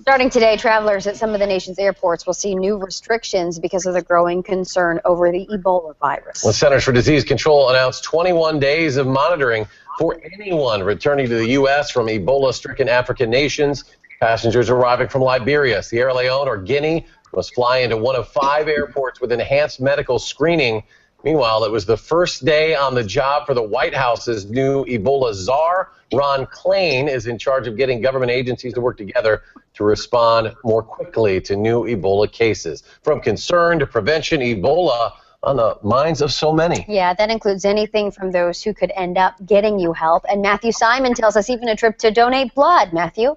Starting today, travelers at some of the nation's airports will see new restrictions because of the growing concern over the Ebola virus. The Centers for Disease Control announced 21 days of monitoring for anyone returning to the U.S. from Ebola-stricken African nations. Passengers arriving from Liberia, Sierra Leone, or Guinea must fly into one of 5 airports with enhanced medical screening. Meanwhile, it was the first day on the job for the White House's new Ebola czar. Ron Klain is in charge of getting government agencies to work together to respond more quickly to new Ebola cases. From concern to prevention, Ebola on the minds of so many. Yeah, that includes anything from those who could end up getting you help. And Matthew Simon tells us even a trip to donate blood. Matthew?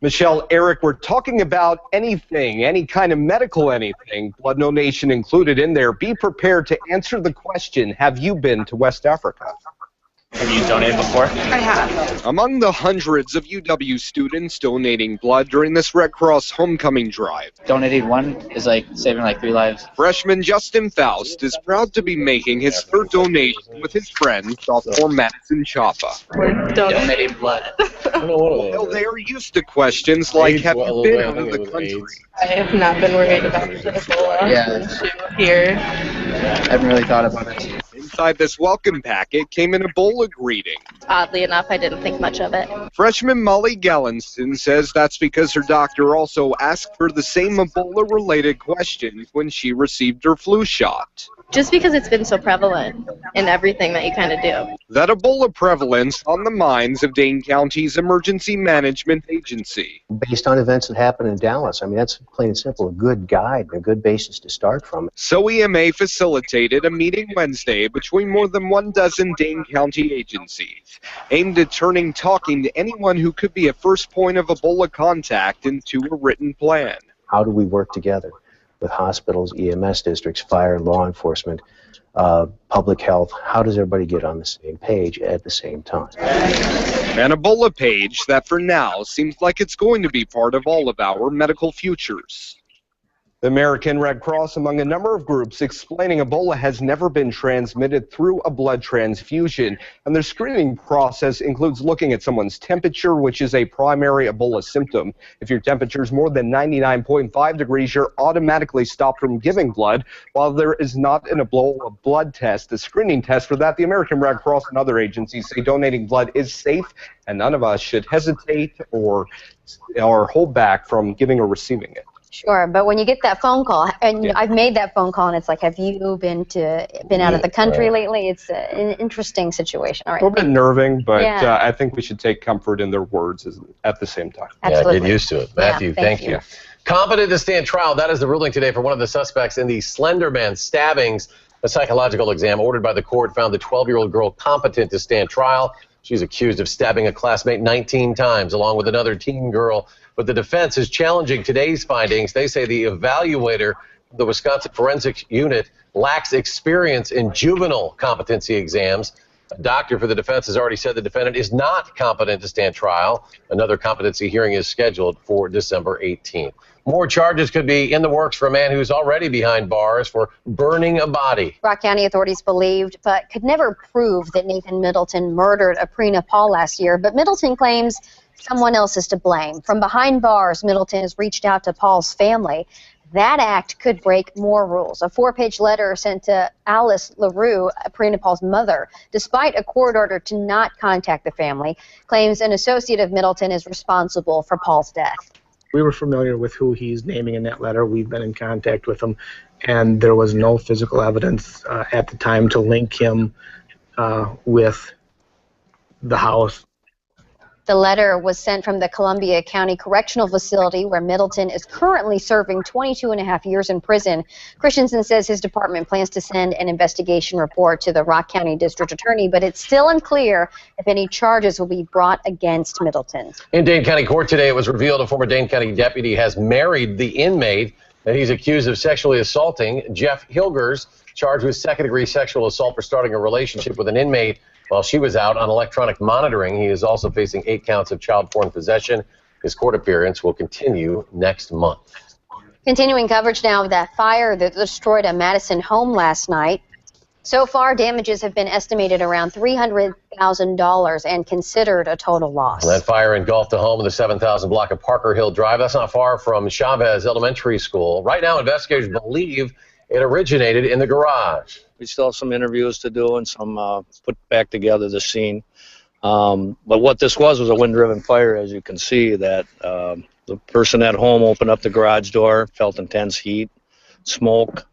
Michelle, Eric, we're talking about anything, any kind of medical anything, blood donation included in there. Be prepared to answer the question, have you been to West Africa? Have you donated before? I have. Among the hundreds of UW students donating blood during this Red Cross homecoming drive, Donating one is like saving like 3 lives. freshman Justin Faust is proud to be making his third donation with his friend, sophomore Madison Chapa. We're donating blood. Well, they are used to questions like, have you been out of the country? I have not been worried about the Ebola issue here. I haven't really thought about it. Inside this welcome packet came an Ebola greeting. Oddly enough, I didn't think much of it. Freshman Molly Gallinston says that's because her doctor also asked her the same Ebola-related questions when she received her flu shot. Just because it's been so prevalent in everything that you kind of do. That Ebola prevalence on the minds of Dane County's Emergency Management Agency. Based on events that happened in Dallas, I mean, that's plain and simple, a good guide, a good basis to start from. So EMA facilitated a meeting Wednesday between more than 12 Dane County agencies, aimed at turning talking to anyone who could be a first point of Ebola contact into a written plan. How do we work together with hospitals, EMS districts, fire, law enforcement, public health? How does everybody get on the same page at the same time? An Ebola page that for now seems like it's going to be part of all of our medical futures. The American Red Cross, among a number of groups, explaining Ebola has never been transmitted through a blood transfusion, and their screening process includes looking at someone's temperature, which is a primary Ebola symptom. If your temperature is more than 99.5 degrees, you're automatically stopped from giving blood. While there is not an Ebola blood test, the screening test for that, the American Red Cross and other agencies say donating blood is safe, and none of us should hesitate or hold back from giving or receiving it. Sure, but when you get that phone call, and I've made that phone call, and it's like, have you been out of the country lately? It's an interesting situation. All right. A little bit nerving, but I think we should take comfort in their words at the same time. Absolutely. Yeah, get used to it. Matthew, thank you. Competent to stand trial. That is the ruling today for one of the suspects in the Slenderman stabbings. A psychological exam ordered by the court found the 12-year-old girl competent to stand trial. She's accused of stabbing a classmate 19 times, along with another teen girl. But the defense is challenging today's findings. They say the evaluator, the Wisconsin Forensics Unit, lacks experience in juvenile competency exams. A doctor for the defense has already said the defendant is not competent to stand trial. Another competency hearing is scheduled for December 18th. More charges could be in the works for a man who's already behind bars for burning a body. Rock County authorities believed, but could never prove, that Nathan Middleton murdered Aprina Paul last year. But Middleton claims someone else is to blame. From behind bars, Middleton has reached out to Paul's family. That act could break more rules. A 4-page letter sent to Alice LaRue, Aprina Paul's mother, despite a court order to not contact the family, claims an associate of Middleton is responsible for Paul's death. We were familiar with who he's naming in that letter. We've been in contact with him, and there was no physical evidence at the time to link him with the house. The letter was sent from the Columbia County Correctional Facility, where Middleton is currently serving 22.5 years in prison. Christensen says his department plans to send an investigation report to the Rock County District Attorney, but it's still unclear if any charges will be brought against Middleton. In Dane County Court today, it was revealed a former Dane County deputy has married the inmate that he's accused of sexually assaulting. Jeff Hilgers, charged with second-degree sexual assault for starting a relationship with an inmate while she was out on electronic monitoring. He is also facing 8 counts of child porn possession. His court appearance will continue next month. Continuing coverage now of that fire that destroyed a Madison home last night. So far, damages have been estimated around $300,000 and considered a total loss. That fire engulfed the home of the 7,000 block of Parker Hill Drive. That's not far from Chavez Elementary School. Right now, investigators believe it originated in the garage. We still have some interviews to do and some put back together the scene. But what this was a wind-driven fire, as you can see, that the person at home opened up the garage door, felt intense heat, smoke.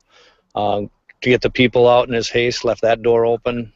To get the people out in his haste, left that door open.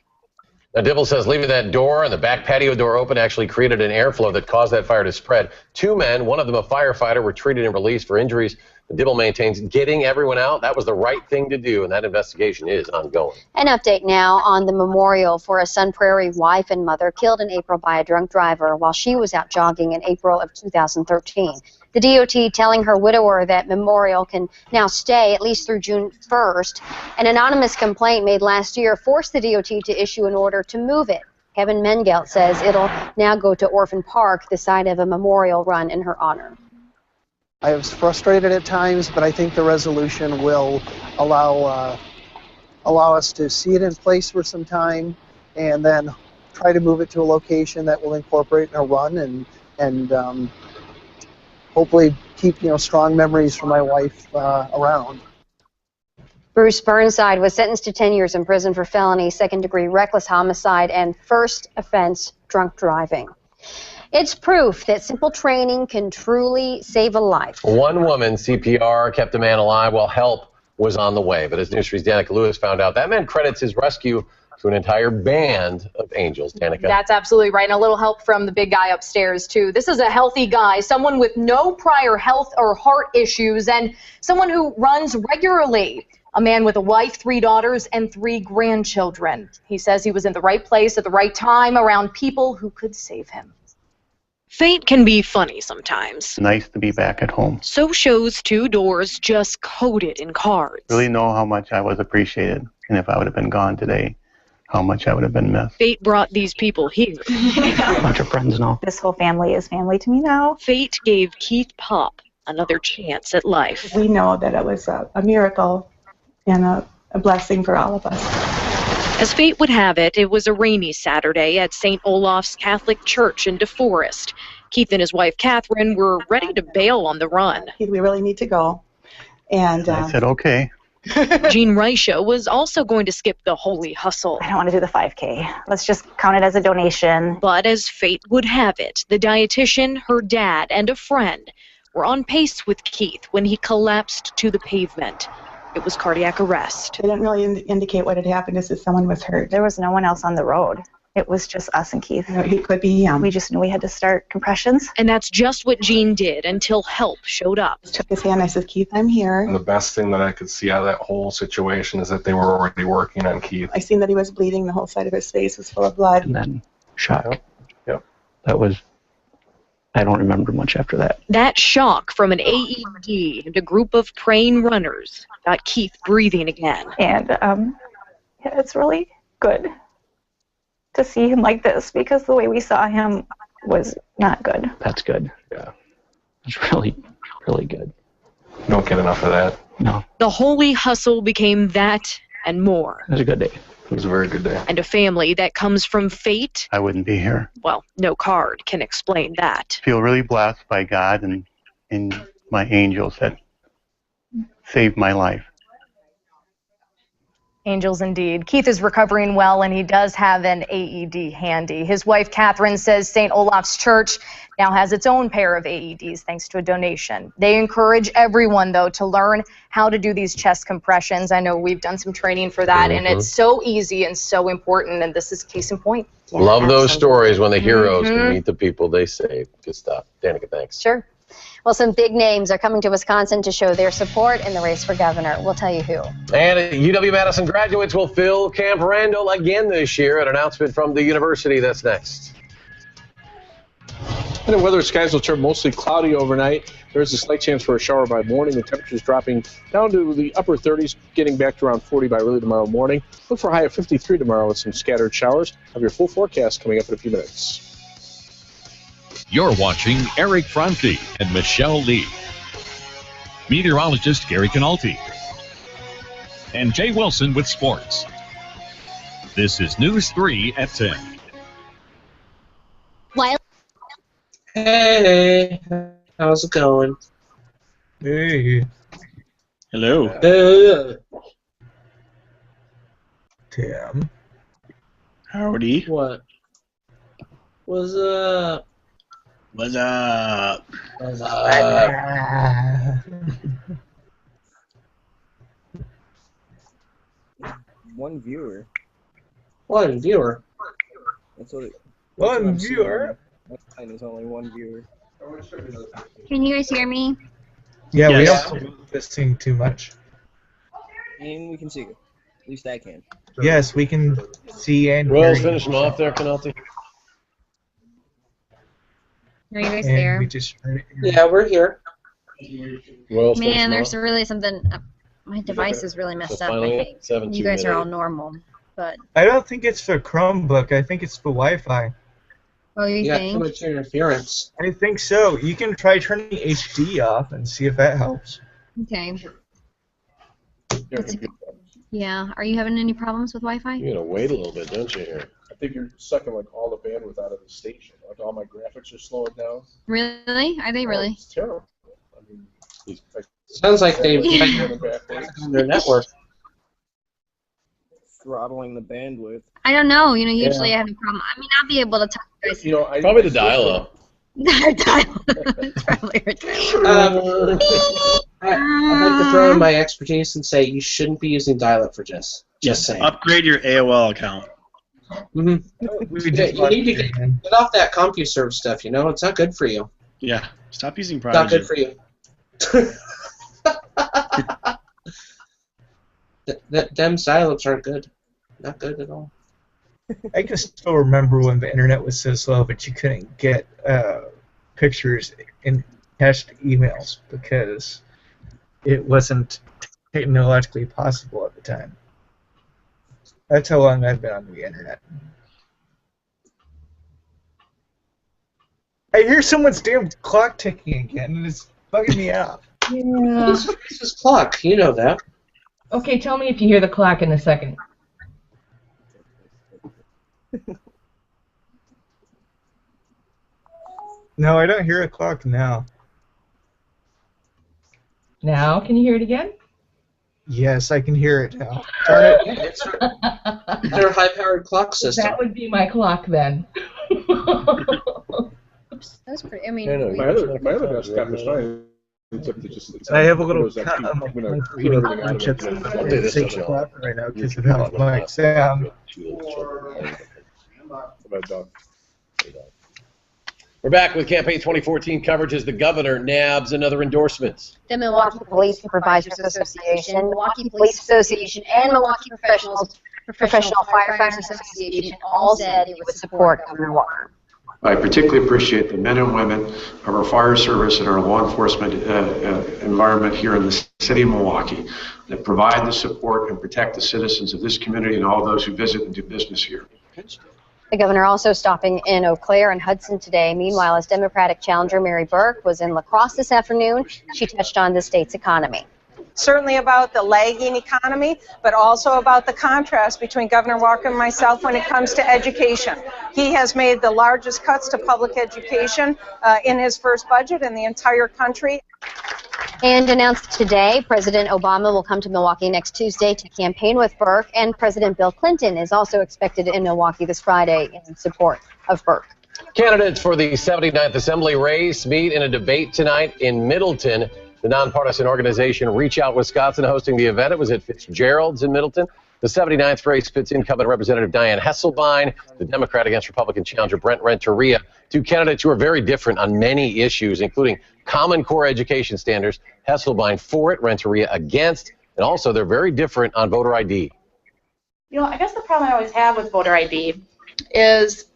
Now, Dibble says leaving that door and the back patio door open actually created an airflow that caused that fire to spread. 2 men, one of them a firefighter, were treated and released for injuries. Dibble maintains getting everyone out, that was the right thing to do, and that investigation is ongoing. An update now on the memorial for a Sun Prairie wife and mother killed in April by a drunk driver while she was out jogging in April of 2013. The DOT telling her widower that memorial can now stay at least through June 1st. An anonymous complaint made last year forced the DOT to issue an order to move it. Kevin Mengelt says it'll now go to Orphan Park, the site of a memorial run in her honor. I was frustrated at times, but I think the resolution will allow us to see it in place for some time and then try to move it to a location that will incorporate a run and hopefully keep strong memories for my wife around. Bruce Burnside was sentenced to 10 years in prison for felony, second-degree reckless homicide, and first offense drunk driving. It's proof that simple training can truly save a life. One woman, CPR, kept a man alive while help was on the way. But as News 3's Danica Lewis found out, that man credits his rescue to an entire band of angels. Danica. That's absolutely right. And a little help from the big guy upstairs, too. This is a healthy guy, someone with no prior health or heart issues, and someone who runs regularly. A man with a wife, 3 daughters, and 3 grandchildren. He says he was in the right place at the right time around people who could save him. Fate can be funny sometimes. Nice to be back at home. So shows 2 doors just coated in cards. Really know how much I was appreciated, and if I would have been gone today, how much I would have been missed. Fate brought these people here. A bunch of friends now. This whole family is family to me now. Fate gave Keith Pop another chance at life. We know that it was a miracle and a blessing for all of us. As fate would have it, it was a rainy Saturday at St. Olaf's Catholic Church in DeForest. Keith and his wife, Catherine, were ready to bail on the run. We really need to go. And I said, okay. Jean Reisha was also going to skip the holy hustle. I don't want to do the 5K. Let's just count it as a donation. But as fate would have it, the dietitian, her dad, and a friend were on pace with Keith when he collapsed to the pavement. It was cardiac arrest. They didn't really indicate what had happened, is that someone was hurt. There was no one else on the road. It was just us and Keith. He could be. We just knew we had to start compressions. And that's just what Jean did until help showed up. Took his hand. I said, Keith, I'm here. And the best thing that I could see out of that whole situation is that they were already working on Keith. I seen that he was bleeding. The whole side of his face was full of blood. And then shock. Yep. That was, I don't remember much after that. That shock from an AED and a group of praying runners got Keith breathing again. And yeah, it's really good to see him like this, because the way we saw him was not good. That's good. Yeah. It's really, really good. Don't get enough of that. No. The holy hustle became that and more. It was a good day. It was a very good day. And a family that comes from fate. I wouldn't be here. Well, no card can explain that. I feel really blessed by God and my angels that saved my life. Angels indeed. Keith is recovering well, and he does have an AED handy. His wife, Catherine, says St. Olaf's Church now has its own pair of AEDs thanks to a donation. They encourage everyone, though, to learn how to do these chest compressions. I know we've done some training for that, and it's so easy and so important, and this is case in point. Yeah, love those stories when the heroes can meet the people they save. Good stuff. Danica, thanks. Sure. Well, some big names are coming to Wisconsin to show their support in the race for governor. We'll tell you who. And UW-Madison graduates will fill Camp Randall again this year. An announcement from the university. That's next. And the weather, skies will turn mostly cloudy overnight. There's a slight chance for a shower by morning. The temperatures dropping down to the upper 30s, getting back to around 40 by early tomorrow morning. Look for a high of 53 tomorrow with some scattered showers. Have your full forecast coming up in a few minutes. You're watching Eric Franke and Michelle Lee. Meteorologist Gary Canalti. And Jay Wilson with sports. This is News 3 at 10. Hey, how's it going? Hey. Hello. Tim. Howdy. What? What's up? What's up? What's up? One viewer. One viewer. That's what it, One viewer. There's only one viewer. Can you guys hear me? Yeah, Yes. we don't promote this thing too much. And we can see you. At least I can. Yes, we can see and Royals hear finish them off there, Canalti. Are you guys and there? we just Yeah, we're here. Royals finish Man, them there's off. really something. My device is really messed So up. I finally, think 7-2 you guys are all mid-8. normal, but I don't think it's for Chromebook. I think it's for Wi-Fi. oh, you You got too think? much interference. I think so. You can try turning HD off and see if that helps. Okay. Yeah. Are you having any problems with Wi-Fi? You gotta wait a little bit, don't you? Here. I think you're sucking like all the bandwidth out of the station. Like all my graphics are slowing down. Really? Are they really? It's terrible. I mean, Sounds like they Yeah. on their network. Throttling the bandwidth. I don't know. You know, usually I have no problem. I mean, I'll be able to talk to you guys. You know, Probably the dial-up. Probably I'd like to throw in my expertise and say you shouldn't be using dial-up for just saying. Upgrade your AOL account. You need to get off that CompuServe stuff. You know, it's not good for you. Yeah. Stop using It's not Prodigy. good for you. Them dial-ups aren't good. Not good at all. I can still remember when the internet was so slow, but you couldn't get pictures in cached emails because it wasn't technologically possible at the time. That's how long I've been on the internet. I hear someone's damn clock ticking again, and it's bugging me out. Yeah. This clock, you know that. Okay, tell me if you hear the clock in a second. No, I don't hear a clock now. Now, can you hear it again? Yes, I can hear it now. Turn it. It's their high-powered clock system. That would be my clock then. That's pretty. I mean, I know. we- My other desktop is fine. Except it just, it's I have a little Windows cut XP. on my I'm gonna phone for clear eating everything out of chips. it. It's 6 o'clock right now because of how it might sound. We're back with Campaign 2014 coverage as the governor nabs another endorsement. The Milwaukee Police Supervisors Association, Milwaukee Police Association, and Milwaukee Professional Firefighters Association all said they would support Governor Walker. I particularly appreciate the men and women of our fire service and our law enforcement environment here in the city of Milwaukee that provide the support and protect the citizens of this community and all those who visit and do business here. The governor also stopping in Eau Claire and Hudson today. Meanwhile, his Democratic challenger, Mary Burke, was in La Crosse this afternoon. She touched on the state's economy. Certainly about the lagging economy, but also about the contrast between Governor Walker and myself when it comes to education. He has made the largest cuts to public education in his first budget in the entire country. And announced today, President Obama will come to Milwaukee next Tuesday to campaign with Burke, and President Bill Clinton is also expected in Milwaukee this Friday in support of Burke. Candidates for the 79th Assembly race meet in a debate tonight in Middleton. The nonpartisan organization Reach Out Wisconsin hosting the event. It was at Fitzgerald's in Middleton. The 79th race pits incumbent Representative Diane Hesselbein, the Democrat against Republican challenger Brent Renteria, two candidates who are very different on many issues, including Common Core education standards. Hesselbein for it, Renteria against, and also they're very different on voter ID. You know, I guess the problem I always have with voter ID is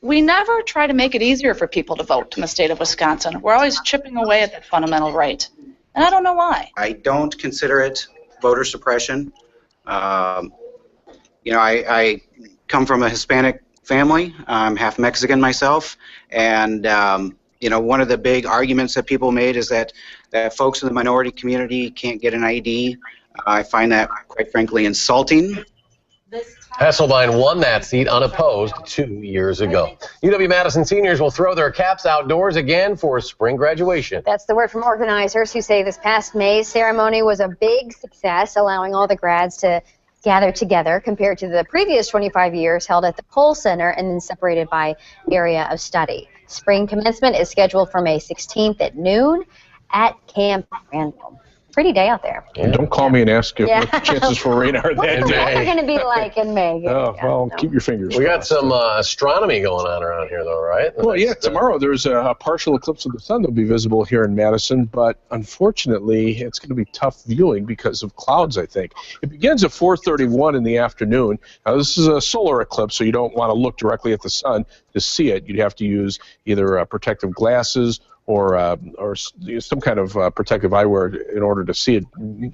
we never try to make it easier for people to vote in the state of Wisconsin. We're always chipping away at that fundamental right, and I don't know why. I don't consider it voter suppression. You know, I come from a Hispanic family. I'm half Mexican myself, and you know, one of the big arguments that people made is that folks in the minority community can't get an ID. I find that, quite frankly, insulting. Hesselbein won that seat unopposed 2 years ago. UW-Madison seniors will throw their caps outdoors again for spring graduation. That's the word from organizers, who say this past May's ceremony was a big success, allowing all the grads to gather together compared to the previous 25 years held at the Cole Center and then separated by area of study. Spring commencement is scheduled for May 16th at noon at Camp Randall. Pretty day out there. Yeah. Don't call me and ask what the chances for rain are that day. What's the weather going to be like in May? Oh, well, keep your fingers We got crossed. some astronomy going on around here, though, right? Well, yeah, tomorrow there's a partial eclipse of the sun that'll be visible here in Madison, but unfortunately it's going to be tough viewing because of clouds, I think. It begins at 4:31 in the afternoon. Now, this is a solar eclipse, so you don't want to look directly at the sun to see it. You'd have to use either protective glasses or some kind of protective eyewear in order to see it.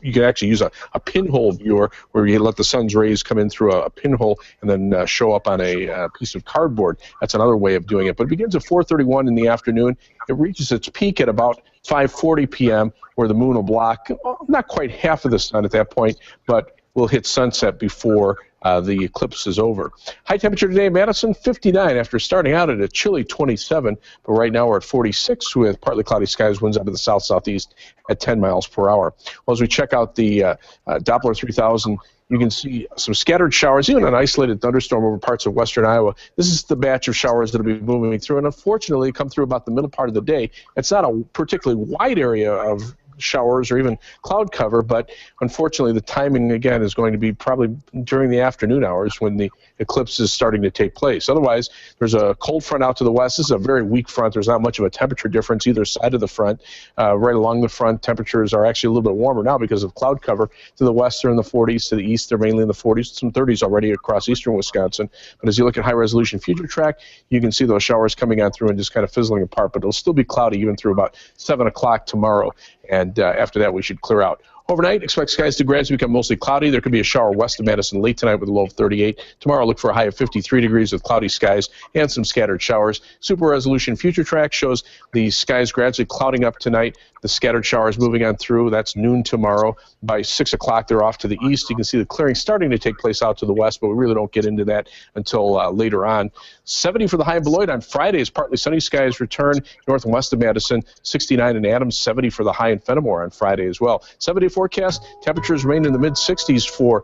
You can actually use a pinhole viewer where you let the sun's rays come in through a pinhole and then show up on a piece of cardboard. That's another way of doing it. But it begins at 4:31 in the afternoon. It reaches its peak at about 5:40 p.m. where the moon will block not quite half of the sun at that point, but will hit sunset before the eclipse is over. High temperature today in Madison, 59 after starting out at a chilly 27, but right now we're at 46 with partly cloudy skies, winds out of the south-southeast at 10 miles per hour. Well, as we check out the Doppler 3000, you can see some scattered showers, even an isolated thunderstorm over parts of western Iowa. This is the batch of showers that will be moving through, and unfortunately come through about the middle part of the day. It's not a particularly wide area of showers or even cloud cover, but unfortunately the timing again is going to be probably during the afternoon hours when the eclipse is starting to take place. Otherwise, there's a cold front out to the west. This is a very weak front. There's not much of a temperature difference either side of the front. Right along the front, temperatures are actually a little bit warmer now because of cloud cover. To the west, they're in the 40s. To the east, they're mainly in the 40s, some 30s already across eastern Wisconsin. But as you look at high-resolution future track, you can see those showers coming on through and just kind of fizzling apart. But it'll still be cloudy even through about 7 o'clock tomorrow. And after that, we should clear out. Overnight, expect skies to gradually become mostly cloudy. There could be a shower west of Madison late tonight with a low of 38. Tomorrow, look for a high of 53 degrees with cloudy skies and some scattered showers. Super resolution future track shows the skies gradually clouding up tonight. The scattered showers moving on through. That's noon tomorrow. By 6 o'clock, they're off to the east. You can see the clearing starting to take place out to the west, but we really don't get into that until later on. 70 for the high in Beloit on Friday as partly sunny skies return north and west of Madison. 69 in Adams, 70 for the high in Fenimore on Friday as well. 7-day forecast, temperatures remain in the mid-60s for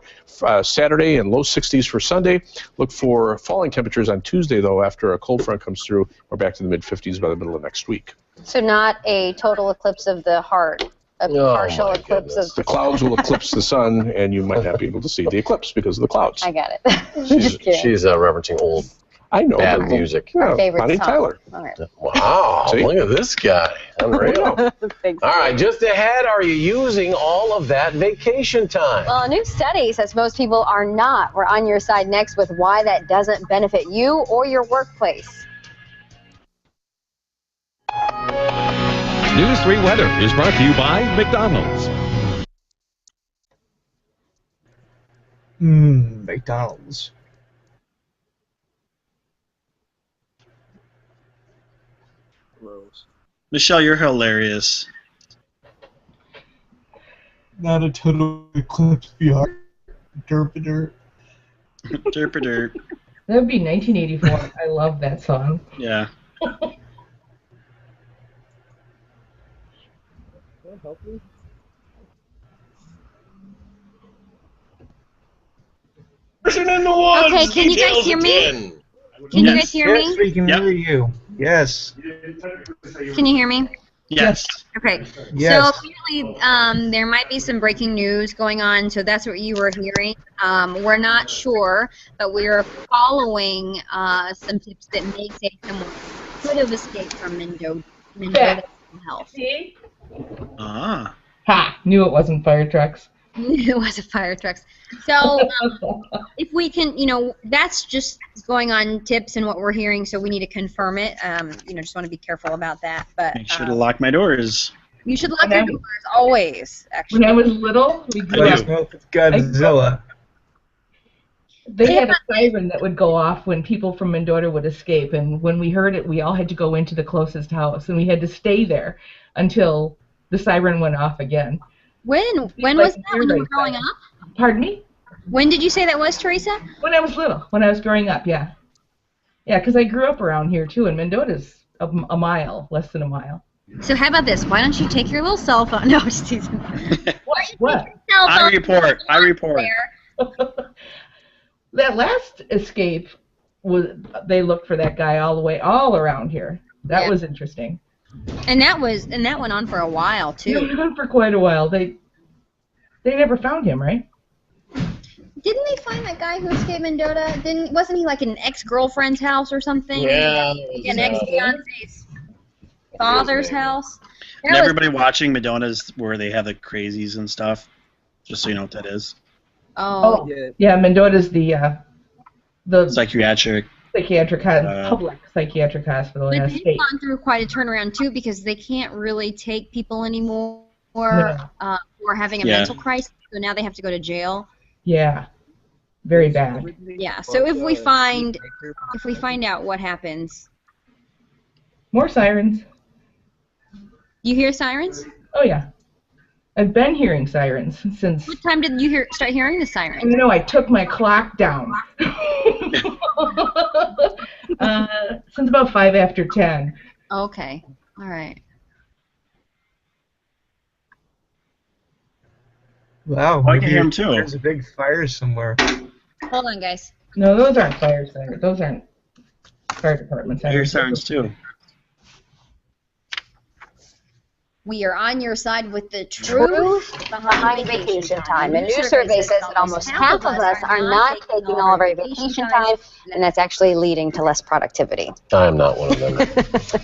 Saturday and low 60s for Sunday. Look for falling temperatures on Tuesday, though, after a cold front comes through. We're back to the mid-50s by the middle of next week. So not a total eclipse of the heart, a partial eclipse of the clouds will eclipse the sun, and you might not be able to see the eclipse because of the clouds. I got it. She's referencing old bad music. Our favorite Bonnie song. Tyler. All right. Wow, See? look at this guy. Unreal. All right, just ahead, are you using all of that vacation time? Well, a new study says most people are not. We're on your side next with why that doesn't benefit you or your workplace. News 3 weather is brought to you by McDonald's. McDonald's. Michelle, you're hilarious. Not a total eclipse VR. Derp. Derp. That would be 1984. I love that song. Yeah. Help me? Person in the woods. Okay, can you guys hear me? Can you guys hear Yes, me? we can hear you. Yes. Can you hear me? Yes. Okay. Yes. So clearly, there might be some breaking news going on. So that's what you were hearing. We're not sure, but we are following some tips that may say someone could have escaped from Mendota Health. See? Ah. Ha! Knew it wasn't fire trucks. It was a fire trucks. So if we can, that's just going on tips and what we're hearing, so we need to confirm it. Just want to be careful about that. But I should have locked my doors. You should lock your doors always, actually. When I was little, we grew up. Godzilla. They had a siren that would go off when people from Mendota would escape, and when we heard it, we all had to go into the closest house, and we had to stay there until the siren went off again. When was that? When you were growing up? Pardon me? When did you say that was, Teresa? When I was little, when I was growing up, yeah. Yeah, because I grew up around here too, and Mendota's a mile, less than a mile. So how about this? Why don't you take your little cell phone? No, just teasing. What? I report. I report. That last escape was they looked for that guy all around here. That was interesting. And that went on for a while too. It went on for quite a while. They never found him, right? Didn't they find that guy who escaped Mendota? Wasn't he like in an ex-girlfriend's house or something? Yeah. An ex-fiance's father's house. And everybody watching Madona's where they have the crazies and stuff. Just so you know what that is. Oh. Yeah, Mendota's the psychiatric public psychiatric hospital in But the they've state. gone through quite a turnaround too because they can't really take people anymore who are having a mental crisis. So now they have to go to jail. Yeah, very bad. Yeah. So if we find out what happens, More sirens. you hear sirens? Oh yeah, I've been hearing sirens since. What time did you start hearing the sirens? No, I took my clock down. Since about 5 after 10. Okay. All right. Wow, I can maybe hear 'em too. There's a big fire somewhere. Hold on, guys. No, those aren't fire sirens. Those aren't fire departments. I hear sirens too. We are on your side with the truth behind vacation time. A new survey says that almost half of us are not taking all of our vacation time, and that's actually leading to less productivity. I am not one of them.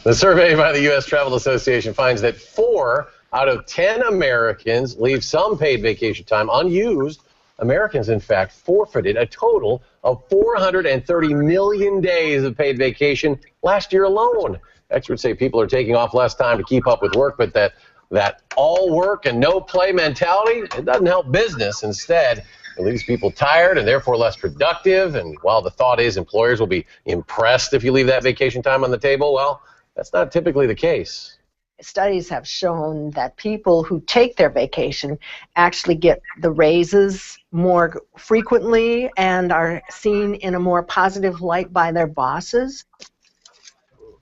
The survey by the U.S. Travel Association finds that 4 out of 10 Americans leave some paid vacation time unused. Americans, in fact, forfeited a total of 430 million days of paid vacation last year alone. Experts say people are taking off less time to keep up with work, but that all work and no play mentality, it doesn't help business. Instead, it leaves people tired and therefore less productive. And while the thought is employers will be impressed if you leave that vacation time on the table, well, that's not typically the case. Studies have shown that people who take their vacation actually get the raises more frequently and are seen in a more positive light by their bosses.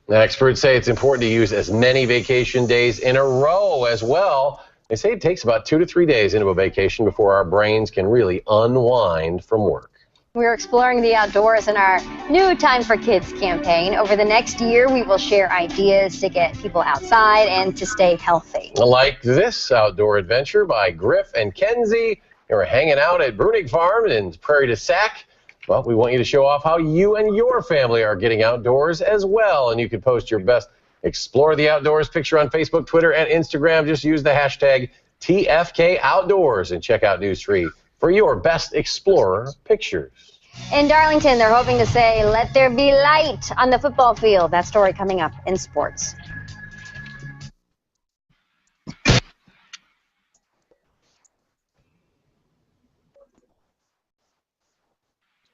Experts say it's important to use as many vacation days in a row as well. They say it takes about 2 to 3 days into a vacation before our brains can really unwind from work. We're exploring the outdoors in our new Time for Kids campaign. Over the next year, we will share ideas to get people outside and to stay healthy. Like this outdoor adventure by Griff and Kenzie. They were hanging out at Brunig Farm in Prairie du Sac. Well, we want you to show off how you and your family are getting outdoors as well. And you can post your best Explore the Outdoors picture on Facebook, Twitter, and Instagram. Just use the hashtag TFK Outdoors and check out News 3 for your best Explorer pictures. In Darlington, they're hoping to say, "Let there be light" on the football field. That story coming up in sports.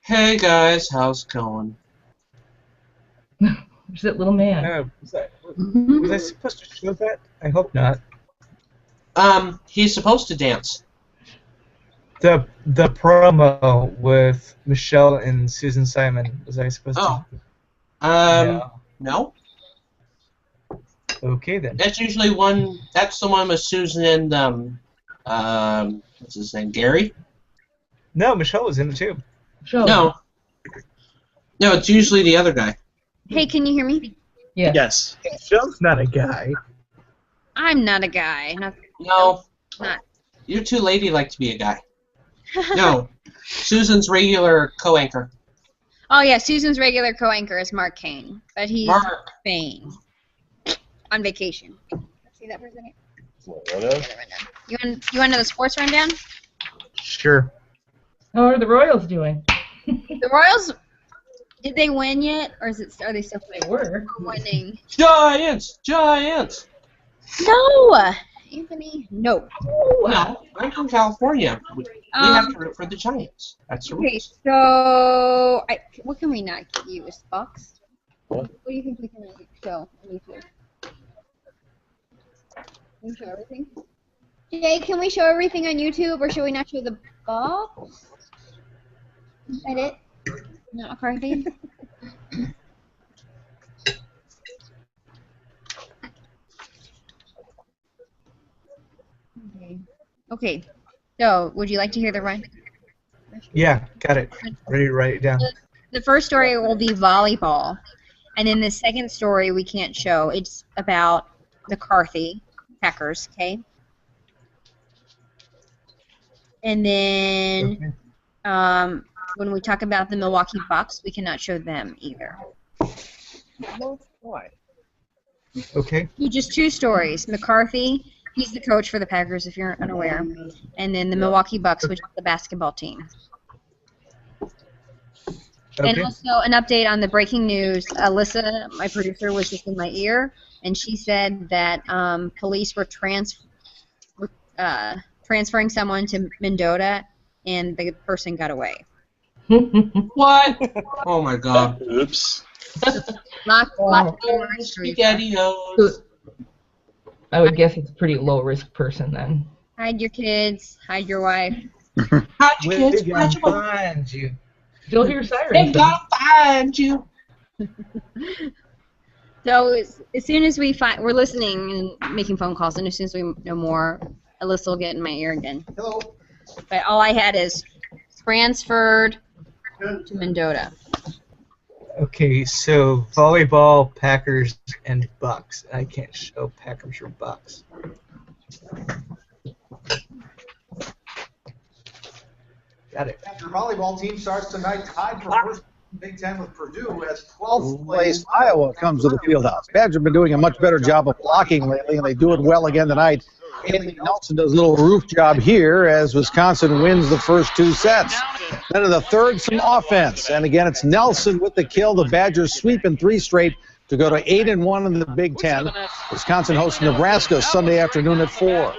Hey guys, how's it going? Where's that little man? Was I supposed to show that? I hope not. He's supposed to dance. The promo with Michelle and Susan Simon. Was I supposed to? No. Okay then. That's usually one. That's the one with Susan and what's his name, Gary? No, Michelle was in it too. No, it's usually the other guy. Hey, can you hear me? Yeah. Yes. Michelle's not a guy. I'm not a guy. No. Not. You're too ladylike to be a guy. No. Susan's regular co-anchor. Oh, yeah, Susan's regular co-anchor is Mark Kane, but he's in Spain on vacation. See that for a second? You want to know the sports rundown? Sure. How are the Royals doing? The Royals, did they win yet, or are they still They were. winning? Giants! No, Anthony. No. No, I'm from California. We have to root for the Giants. That's the Okay, rules. so what can we not use? Bucks? What? What do you think we can show on YouTube? Can we show everything? Jay, can we show everything on YouTube, or should we not show the Bucks? Is that it? Not McCarthy? Okay. So, would you like to hear the run? Yeah, got it. Ready to write it down. The first story will be volleyball. And then the second story we can't show. It's about the Carthy Packers, okay? And then when we talk about the Milwaukee Bucks, we cannot show them either. Why? Okay. Just two stories. McCarthy, he's the coach for the Packers, if you're unaware. And then the Milwaukee Bucks, which is the basketball team. Okay. And also an update on the breaking news. Alyssa, my producer, was just in my ear, and she said that police were transferring someone to Mendota, and the person got away. What? Oh my God! Oops. Lots of SpaghettiOs. I would guess it's a pretty low-risk person then. Hide your kids. Hide your wife. Hide your kids. Hide your wife. Find you. You'll hear sirens. They gotta find you. So as soon as we find, we're listening and making phone calls, and as soon as we know more, Alyssa will get in my ear again. Hello. But all I had is transferred to Mendota. Okay, so volleyball, Packers, and Bucks. I can't show Packers or Bucks. Got it. Your volleyball team starts tonight tied for first in Big Ten with Purdue as 12th place Iowa comes to the fieldhouse. Badgers have been doing a much better job of blocking lately, and they do it well again tonight. Haley Nelson does a little roof job here as Wisconsin wins the first two sets. Then in the third, some offense. And again, it's Nelson with the kill. The Badgers sweep in 3 straight to go to 8-1 in the Big Ten. Wisconsin hosts Nebraska Sunday afternoon at 4.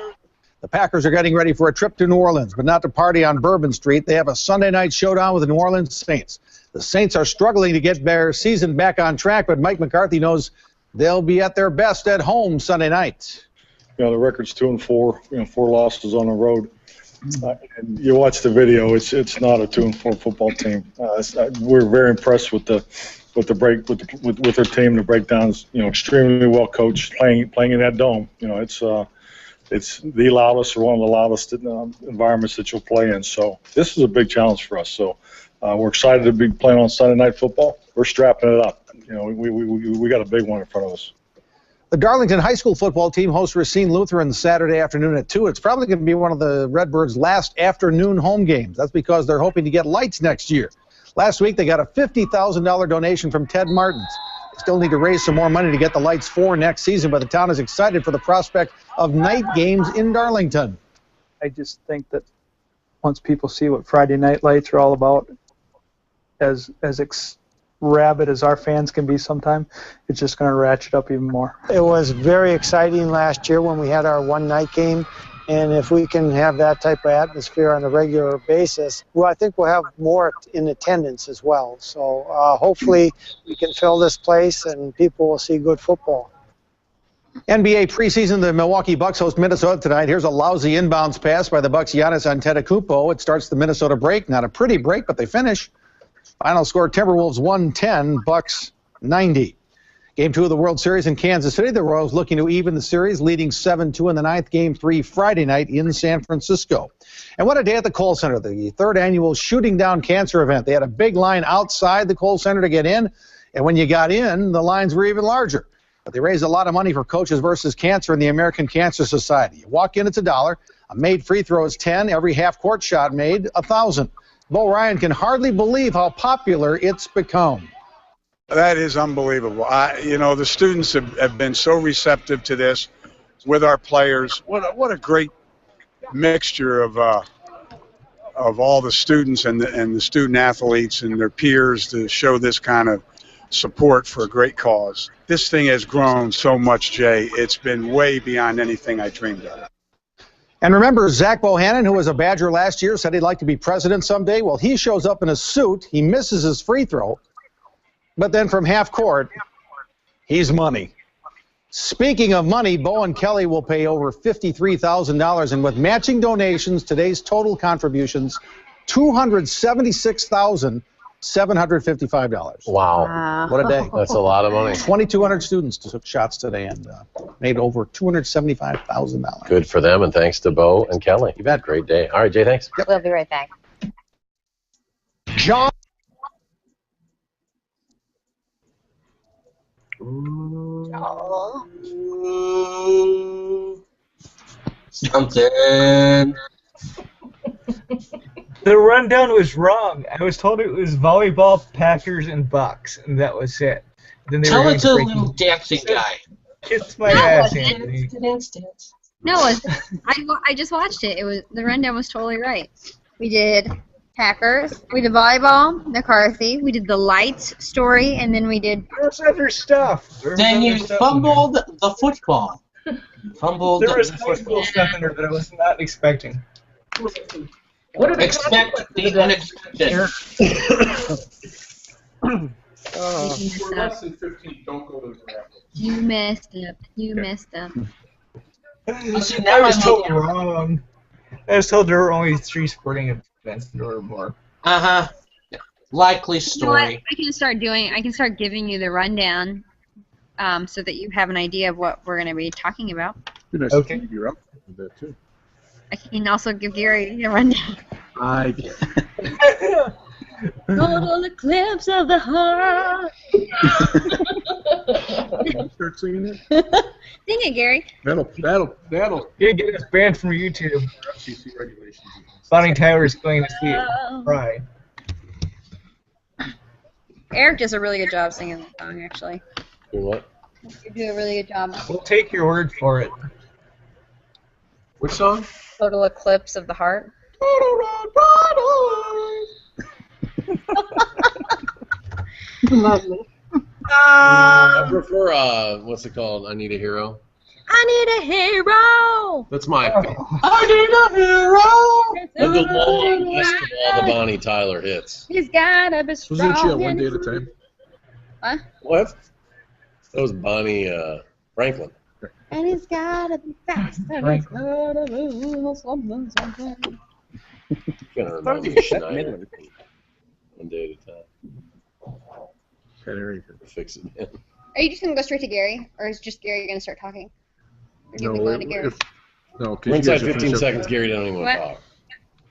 The Packers are getting ready for a trip to New Orleans, but not to party on Bourbon Street. They have a Sunday night showdown with the New Orleans Saints. The Saints are struggling to get their season back on track, but Mike McCarthy knows they'll be at their best at home Sunday night. You know, the record's 2-4, 4 losses on the road. And you watch the video, it's not a 2-4 football team. We're very impressed with their team. The breakdowns, extremely well coached, playing in that dome. It's the loudest or one of the loudest environments that you'll play in. So this is a big challenge for us. So we're excited to be playing on Sunday Night Football. We're strapping it up. We got a big one in front of us. The Darlington High School football team hosts Racine Lutheran Saturday afternoon at 2. It's probably going to be one of the Redbirds' last afternoon home games. That's because they're hoping to get lights next year. Last week, they got a $50,000 donation from Ted Martins. They still need to raise some more money to get the lights for next season, but the town is excited for the prospect of night games in Darlington. I just think that once people see what Friday night lights are all about, as rabid as our fans can be sometimes, it's just going to ratchet up even more. It was very exciting last year when we had our one-night game, and if we can have that type of atmosphere on a regular basis, well, I think we'll have more in attendance as well. So hopefully we can fill this place and people will see good football. NBA preseason, the Milwaukee Bucks host Minnesota tonight. Here's a lousy inbounds pass by the Bucks' Giannis Antetokounmpo. It starts the Minnesota break. Not a pretty break, but they finish. Final score, Timberwolves 110, Bucks 90. Game 2 of the World Series in Kansas City. The Royals looking to even the series, leading 7-2 in the ninth. Game 3 Friday night in San Francisco. And what a day at the Kohl Center, the 3rd annual Shooting Down Cancer event. They had a big line outside the Kohl Center to get in, and when you got in, the lines were even larger. But they raised a lot of money for Coaches versus Cancer and the American Cancer Society. You walk in, it's $1. A made free throw is $10. Every half-court shot made, $1,000. Bo Ryan can hardly believe how popular it's become. That is unbelievable. The students have been so receptive to this with our players. What a great mixture of all the students and the student athletes and their peers to show this kind of support for a great cause. This thing has grown so much, Jay. It's been way beyond anything I dreamed of. And remember, Zach Bohannon, who was a Badger last year, said he'd like to be president someday. Well, he shows up in a suit. He misses his free throw. But then from half court, he's money. Speaking of money, Bo and Kelly will pay over $53,000. And with matching donations, today's total contributions, $276,755. Wow. What a day. That's a lot of money. 2,200 students took shots today and made over $275,000. Good for them, and thanks to Bo and Kelly. You bet. Great day. All right, Jay, thanks. Yep. We'll be right back. John. Something. The rundown was wrong. I was told it was volleyball, Packers, and Bucks, and that was it. Then they Tell were it to the little dancing guy. Kiss my ass, Anthony. No, I just watched it. It was the rundown was totally right. We did Packers, we did volleyball, McCarthy, we did the lights story, and then we did. There's other stuff. Then you fumbled the football. Fumbled There was the high school football. stuff in there that I was not expecting. What are the Expect the unexpected. For less than 15, don't go to the graphic. You messed up. You messed up. See, now I was I'm told looking- wrong. I was told there were only 3 sporting events or more. Uh-huh. Likely You know what? story. I can start giving you the rundown, so that you have an idea of what we're going to be talking about. Be nice Okay. to keep you up with that too. I can also give Gary a rundown. Total eclipse of the heart. Start singing it. Sing it, Gary. That'll. You get us banned from YouTube. FCC regulations. Bonnie Tyler's going to see it. Right. Eric does a really good job singing that song, actually. Do what? You do a really good job. We'll take your word for it. Which song? Total eclipse of the heart. Lovely. I prefer, what's it called? I Need a Hero. I need a hero. That's my I need a hero. of the long list of all the Bonnie Tyler hits. He's gotta be strong. Wasn't she on One Day at a Time? What? What? That was Bonnie Franklin. And he's gotta be fast. And he's gotta be something. Can't remember Schneider. One Day at a Time. Fix it. Man. Are you just gonna go straight to Gary, or is just Gary gonna start talking? Or do you No, going to Gary? because We're inside 15 seconds. Gary don't even want to talk.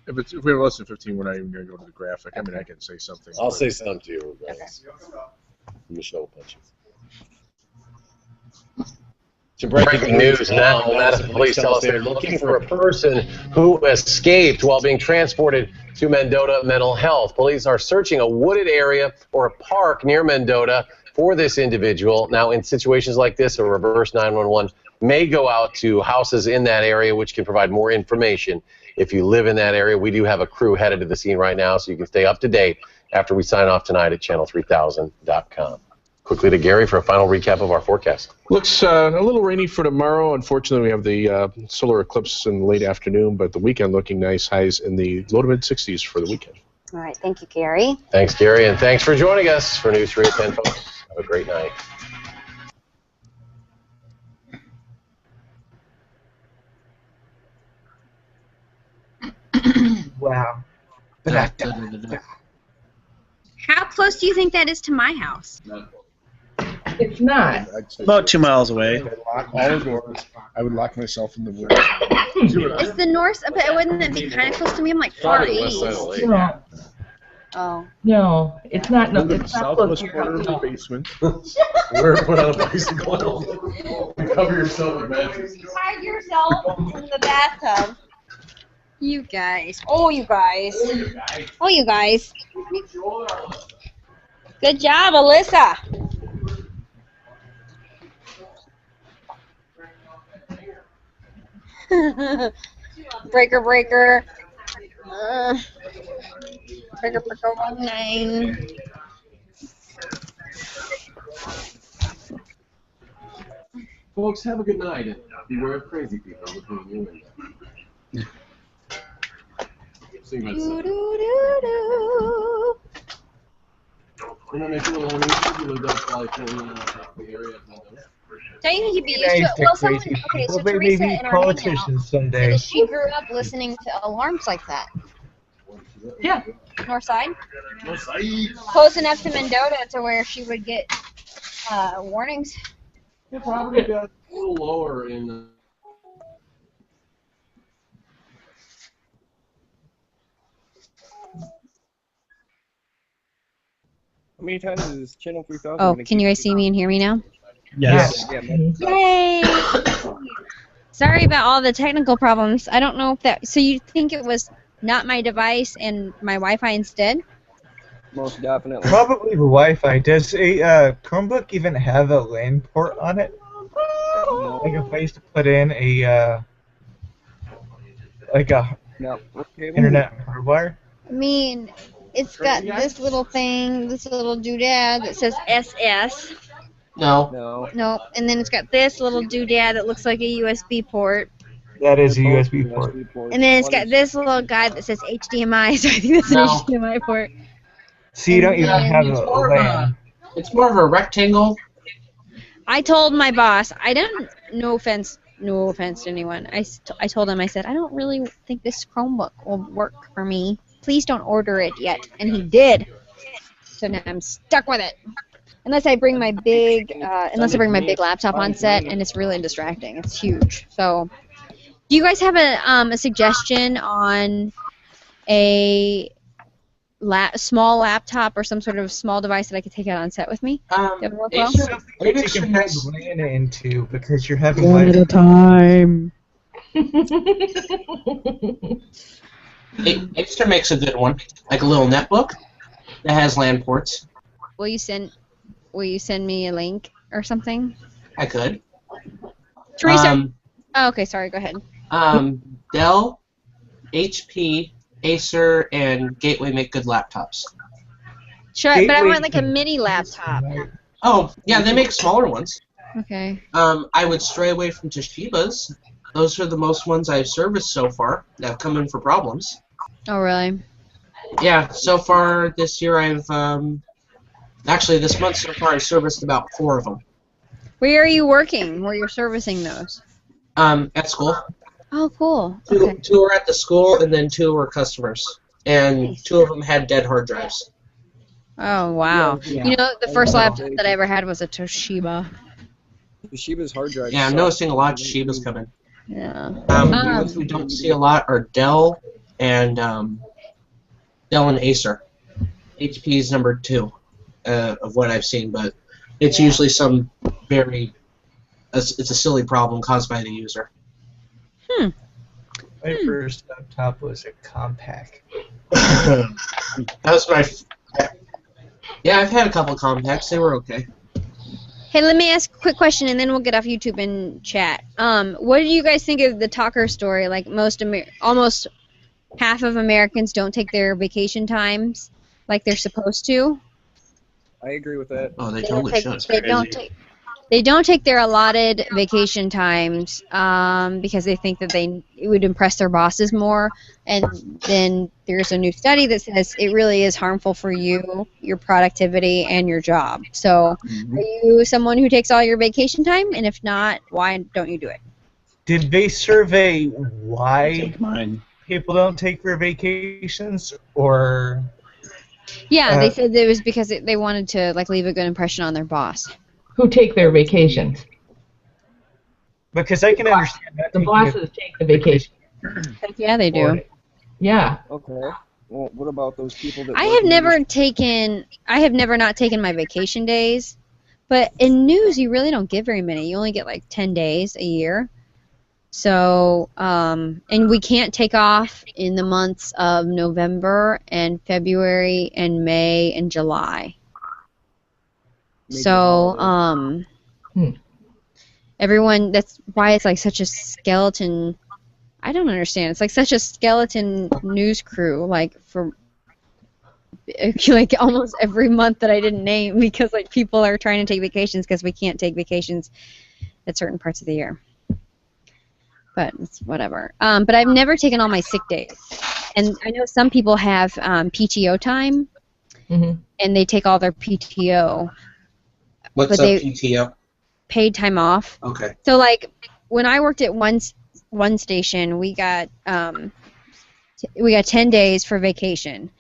If we have less than 15, we're not even going to go to the graphic. I mean, I can say something. I'll say something to you. Regardless. Michelle will punch you. To breaking news now, Madison police tell us they're looking for a person who escaped while being transported to Mendota Mental Health. Police are searching a wooded area or a park near Mendota for this individual. Now, in situations like this, a reverse 911 may go out to houses in that area, which can provide more information. If you live in that area, we do have a crew headed to the scene right now, so you can stay up to date after we sign off tonight at channel3000.com. Quickly to Gary for a final recap of our forecast. Looks a little rainy for tomorrow. Unfortunately, we have the solar eclipse in the late afternoon, but the weekend looking nice. Highs in the low to mid 60s for the weekend. All right, thank you, Gary. Thanks, Gary, and thanks for joining us for News 3 at 10, folks. Have a great night. Wow. How close do you think that is to my house? It's not. About 2 miles away. Lock all the doors. I would lock myself in the woods. Is the north? But wouldn't that be kind of close to me? I'm like far east. No, Oh. no, it's not. No, In the it's not close southwest to your corner of house. the basement. We're put on a bicycle. Cover yourself in mattress. Hide yourself in the bathtub. You guys. Oh, you guys. Oh, you guys. Good job, Alyssa. Breaker, breaker. Breaker, breaker, 19. Folks, have a good night, and beware of crazy people between you and them. Sing that Do, song. do, do, do. And then make a little uneasy. You lived up like in the area of Mendota. Don't you think you'd be used Nice to it? to Well, someone, crazy okay, so people. They Teresa may be in our hangout politicians said someday. that she grew up listening to alarms like that. Yeah. North side? North side. Close enough to Mendota to where she would get warnings. Yeah, probably got a little lower in. How many times is Channel 3000 Oh, gonna can you keep guys see me and hear me now? Yes. Yeah, Yay! Sorry about all the technical problems. I don't know if that. So you think it was not my device and my Wi-Fi instead? most definitely. Probably the Wi-Fi. Does a Chromebook even have a LAN port on it? No. Like a place to put in a No. internet hardwire? I mean, it's got this little thing, this little doodad that says SS. No. No. No, and then it's got this little doodad that looks like a USB port. That is a They're both USB port. ports. And then it's One got is- this little guy that says HDMI, so I think that's an No. HDMI port. So you don't even have It's a more of LAN. It's more of a rectangle. I told my boss, I don't, no offense to anyone. I told him, I said, I don't really think this Chromebook will work for me. Please don't order it yet. And he did. So now I'm stuck with it. Unless I bring my big laptop on set, and it's really distracting. It's huge. So, do you guys have a suggestion on a small laptop or some sort of small device that I could take out on set with me? That would work well? You can plug LAN into because you're having One at a time. Acer makes a good one, like a little netbook that has LAN ports. Will you send me a link or something? I could. Teresa. Oh, okay, sorry. Go ahead. Dell, HP, Acer, and Gateway make good laptops. Sure, but I want like a mini laptop. Oh, yeah, they make smaller ones. Okay. I would stray away from Toshiba's. Those are the most ones I've serviced so far that have come in for problems. Oh, really? Yeah, so far this year I've actually this month so far I've serviced about 4 of them. Where are you working? Where you're servicing those? At school. Oh, cool. Two are at the school, and then 2 were customers, and 2 of them had dead hard drives. Oh, wow. Yeah. You know, the first laptop that I ever had was a Toshiba. Toshiba's hard drive. Yeah, I'm noticing a lot of Toshiba's coming. Yeah. The ones we don't see a lot are Dell and Acer. HP is number 2 of what I've seen, but it's usually some it's a silly problem caused by the user. My first laptop was a compact. That was my. Yeah, I've had a couple of compacts. They were okay. Hey, let me ask a quick question, and then we'll get off YouTube and chat. What do you guys think of the Talker story? Like almost half of Americans don't take their vacation times like they're supposed to. I agree with that. Oh, they totally should. They don't take their allotted vacation times because they think that it would impress their bosses more. And then there's a new study that says it really is harmful for you, your productivity, and your job. So are you someone who takes all your vacation time? And if not, why don't you do it? Did they survey why people don't take their vacations, or? Yeah, they said it was because they wanted to leave a good impression on their boss. Who take their vacations? Because I can understand that. The bosses take the vacation. Heck yeah, they do. Yeah. Okay. Well, what about those people that? I have never not taken my vacation days, but in news you really don't get very many. You only get like 10 days a year. So, and we can't take off in the months of November and February and May and July. So, everyone, that's why it's like such a skeleton. I don't understand. It's like such a skeleton news crew, like for like almost every month that I didn't name, because like people are trying to take vacations because we can't take vacations at certain parts of the year. But it's whatever. But I've never taken all my sick days, and I know some people have PTO time, and they take all their PTO. What's a PTO? Paid time off. Okay. So like when I worked at one station, we got we got 10 days for vacation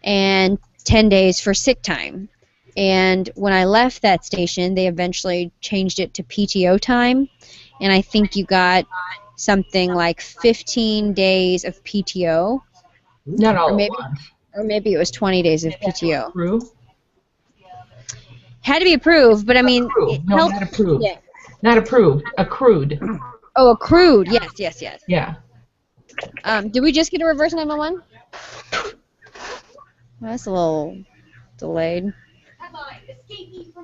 and 10 days for sick time. And when I left that station, they eventually changed it to PTO time, and I think you got something like 15 days of PTO. Not all or maybe, at once. or maybe it was 20 days of PTO. Approved? Had to be approved, but I mean, Approved. No, helped. not approved. Yeah. Not approved. Accrued. Oh, accrued. Yes, yes, yes. Yeah. Did we just get a reverse 911? Well, that's a little delayed. I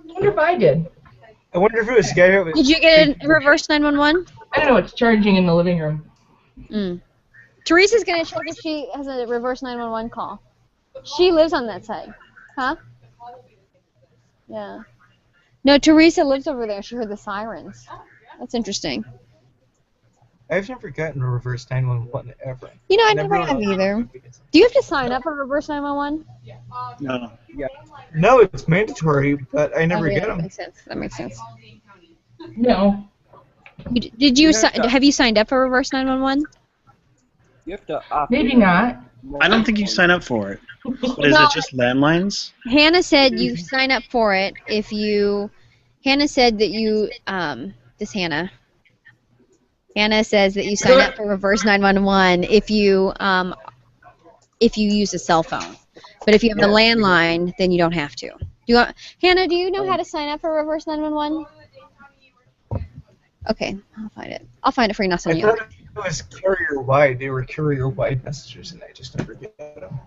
wonder if I did. I wonder if it was Gary. Did you get a reverse 911? I don't know. It's charging in the living room. Teresa's going to check if she has a reverse 911 call. She lives on that side. Huh? Yeah. No, Teresa lives over there. She heard the sirens. That's interesting. I've never gotten a reverse 911 ever. You know, I never have either. Do you have to sign up for reverse 911? No. Yeah. No, it's mandatory, but I never get That them. makes sense. That makes sense. No. Did you have you signed up for reverse 911? You have to opt Maybe in. not. I don't think you sign up for it. But is No. it just landlines? Hannah said you sign up for it if you. Hannah said that you. This Hannah. Hannah says that you sign up for reverse 911 if you use a cell phone. But if you have a landline, then you don't have to. Hannah, do you know how to sign up for reverse 911? Okay, I'll find it. I'll find it for you. Not I you. thought it was carrier wide. They were carrier wide messages, and I just never get them.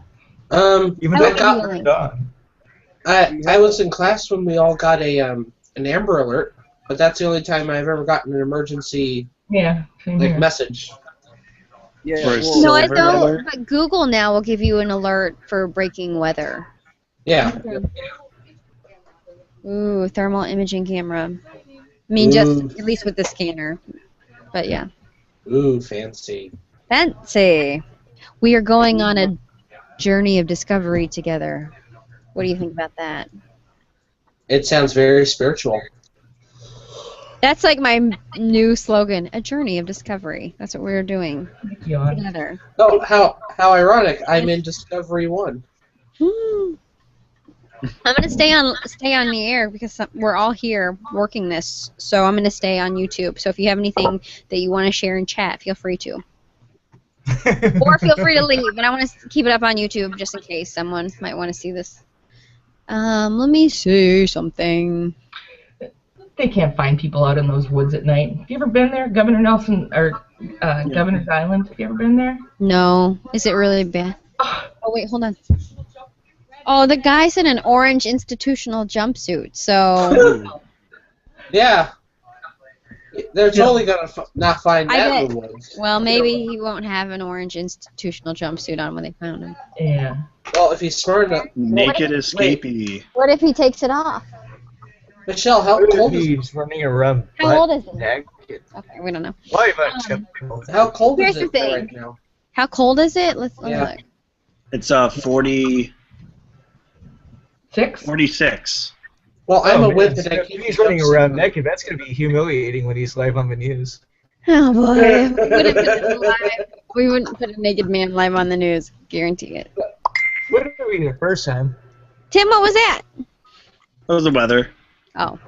Even though got- they're turned on. I was in class when we all got an Amber Alert, but that's the only time I've ever gotten an emergency same like here. message. Yeah. No, I don't. But Google now will give you an alert for breaking weather. Yeah. Ooh, thermal imaging camera. I mean, just at least with the scanner. But yeah. Ooh, fancy. Fancy. We are going on a journey of discovery together. What do you think about that? It sounds very spiritual. That's like my new slogan, a journey of discovery. That's what we're doing together. Oh, how ironic! I'm in Discovery 1. I'm gonna stay on the air because we're all here working this, so I'm gonna stay on YouTube. So if you have anything that you want to share in chat, feel free to, or feel free to leave. But I want to keep it up on YouTube just in case someone might want to see this. Let me see something. They can't find people out in those woods at night. Have you ever been there, Governor Nelson or Governor's Island? Have you ever been there? No, is it really bad? Oh wait, hold on. Oh, the guy's in an orange institutional jumpsuit, so... Yeah. They're totally going to not find I that in bet. the woods. Well, maybe he won't have an orange institutional jumpsuit on when they found him. Yeah. Well, if he's smart enough... Naked escapee. What if he takes it off? Michelle, how cold is it? He's running around. How old is it? Naked. Okay, we don't know. Why How cold Here's is the it thing. right now? How cold is it? Let's Yeah. look. It's 46. Well, I'm a man, wimp so and I if keep he's the running jumpsuit around on. naked. That's going to be humiliating when he's live on the news. Oh boy, we wouldn't put a naked man live on the news. Guarantee it. What did we do the first time? Tim, what was that? That was the weather. Oh.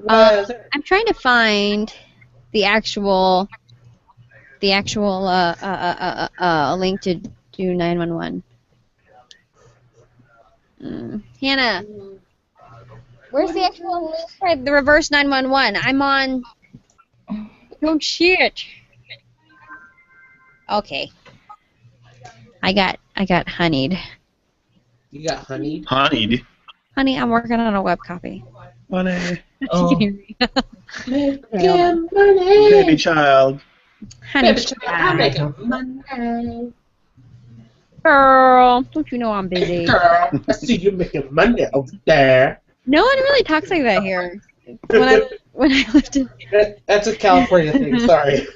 I'm trying to find the actual link to do 911. Hannah, where's the actual link for the reverse 911? I'm on. Oh shit. Okay. I got honeyed. You got honeyed? Honeyed. Honey, I'm working on a web copy. Honey. Oh. Baby child. Honey, I'm making money. girl, don't you know I'm busy? Girl, I see you making money over there. No one really talks like that here. When I lived in. That's a California thing, sorry.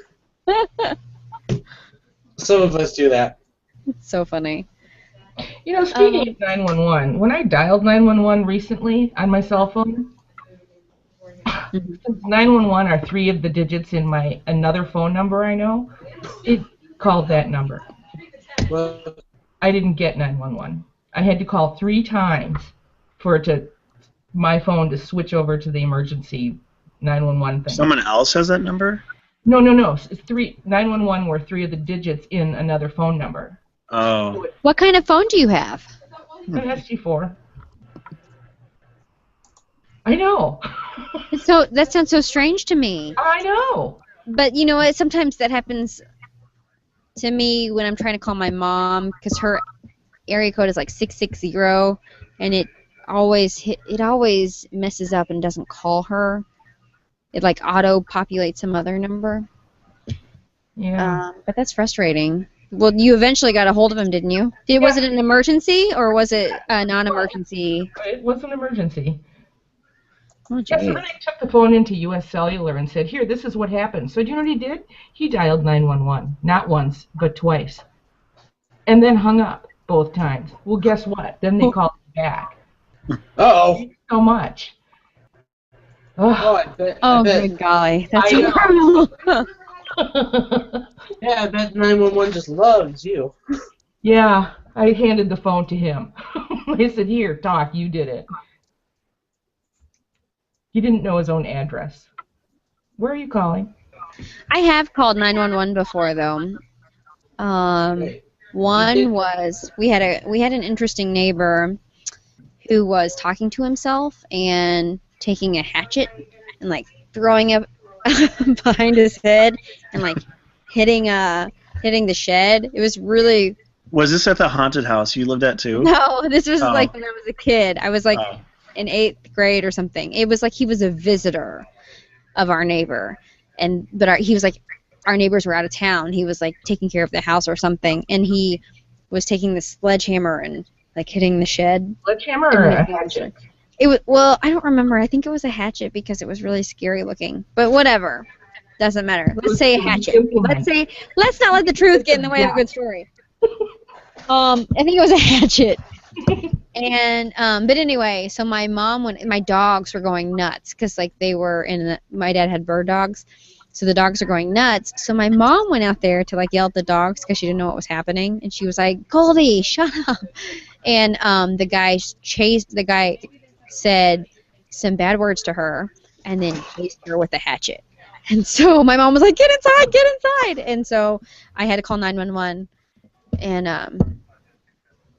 Some of us do that. It's so funny. You know, speaking of 911, when I dialed 911 recently on my cell phone, since 911 are 3 of the digits in my another phone number I know, it called that number. I didn't get 911. I had to call 3 times for my phone to switch over to the emergency 911 thing. Someone else has that number? No. 911 were 3 of the digits in another phone number. Oh. What kind of phone do you have? An SG4. I know. So that sounds so strange to me. I know. But you know what? Sometimes that happens to me when I'm trying to call my mom because her area code is like 660, and it always messes up and doesn't call her. It like auto-populates some other number. Yeah. But that's frustrating. Well, you eventually got a hold of him, didn't you? Was it an emergency or was it a non-emergency? It was an emergency. Oh, yeah, so then I took the phone into U.S. Cellular and said, here, this is what happened. So do you know what he did? He dialed 911. Not once, but twice. And then hung up both times. Well, guess what? Then they called me back. Uh-oh. So much. Oh, I bet. Oh, good golly. That's horrible. Yeah, I bet 911 just loves you. Yeah, I handed the phone to him. I said, here, Doc, you did it. He didn't know his own address. Where are you calling? I have called 911 before, though. One was we had an interesting neighbor who was talking to himself and taking a hatchet and like throwing it behind his head and like hitting the shed. It was really. Was this at the haunted house you lived at too? No, this was like when I was a kid. I was like in 8th grade or something. It was like he was a visitor of our neighbor, he was like our neighbors were out of town. He was like taking care of the house or something, and he was taking the sledgehammer and like hitting the shed. Sledgehammer or a hatchet? Well, I don't remember. I think it was a hatchet because it was really scary looking. But whatever, doesn't matter. Let's say a hatchet. Let's not let the truth get in the way of a good story. I think it was a hatchet. And but anyway, so my dogs were going nuts because like my dad had bird dogs, so the dogs are going nuts. So my mom went out there to like yell at the dogs because she didn't know what was happening, and she was like, "Goldie, shut up!" And the guy said some bad words to her, and then chased her with a hatchet. And so my mom was like, "Get inside, get inside!" And so I had to call 911, and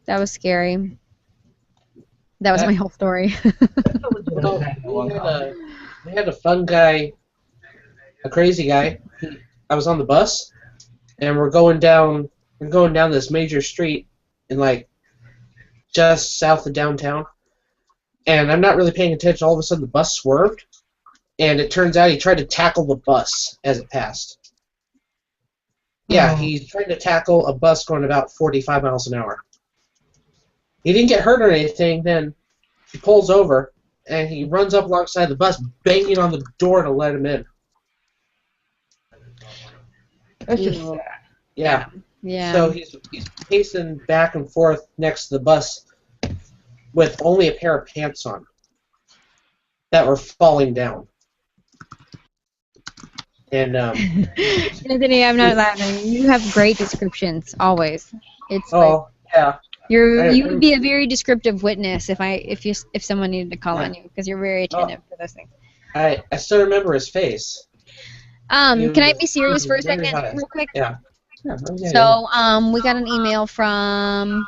that was scary. That was my whole story. We had a fun guy, a crazy guy. I was on the bus, and we're going down this major street in like just south of downtown, and I'm not really paying attention. All of a sudden, the bus swerved, and it turns out he tried to tackle the bus as it passed. Yeah, he tried to tackle a bus going about 45 miles an hour. He didn't get hurt or anything. Then he pulls over, and he runs up alongside the bus, banging on the door to let him in. That's just sad. Yeah. Yeah. So he's pacing back and forth next to the bus with only a pair of pants on that were falling down. And Anthony, I'm not laughing. You have great descriptions always. It's yeah. You would be a very descriptive witness if someone needed to call on you because you're very attentive to those things. I still remember his face. Can I be serious for a second, real quick? Yeah. So we got an email from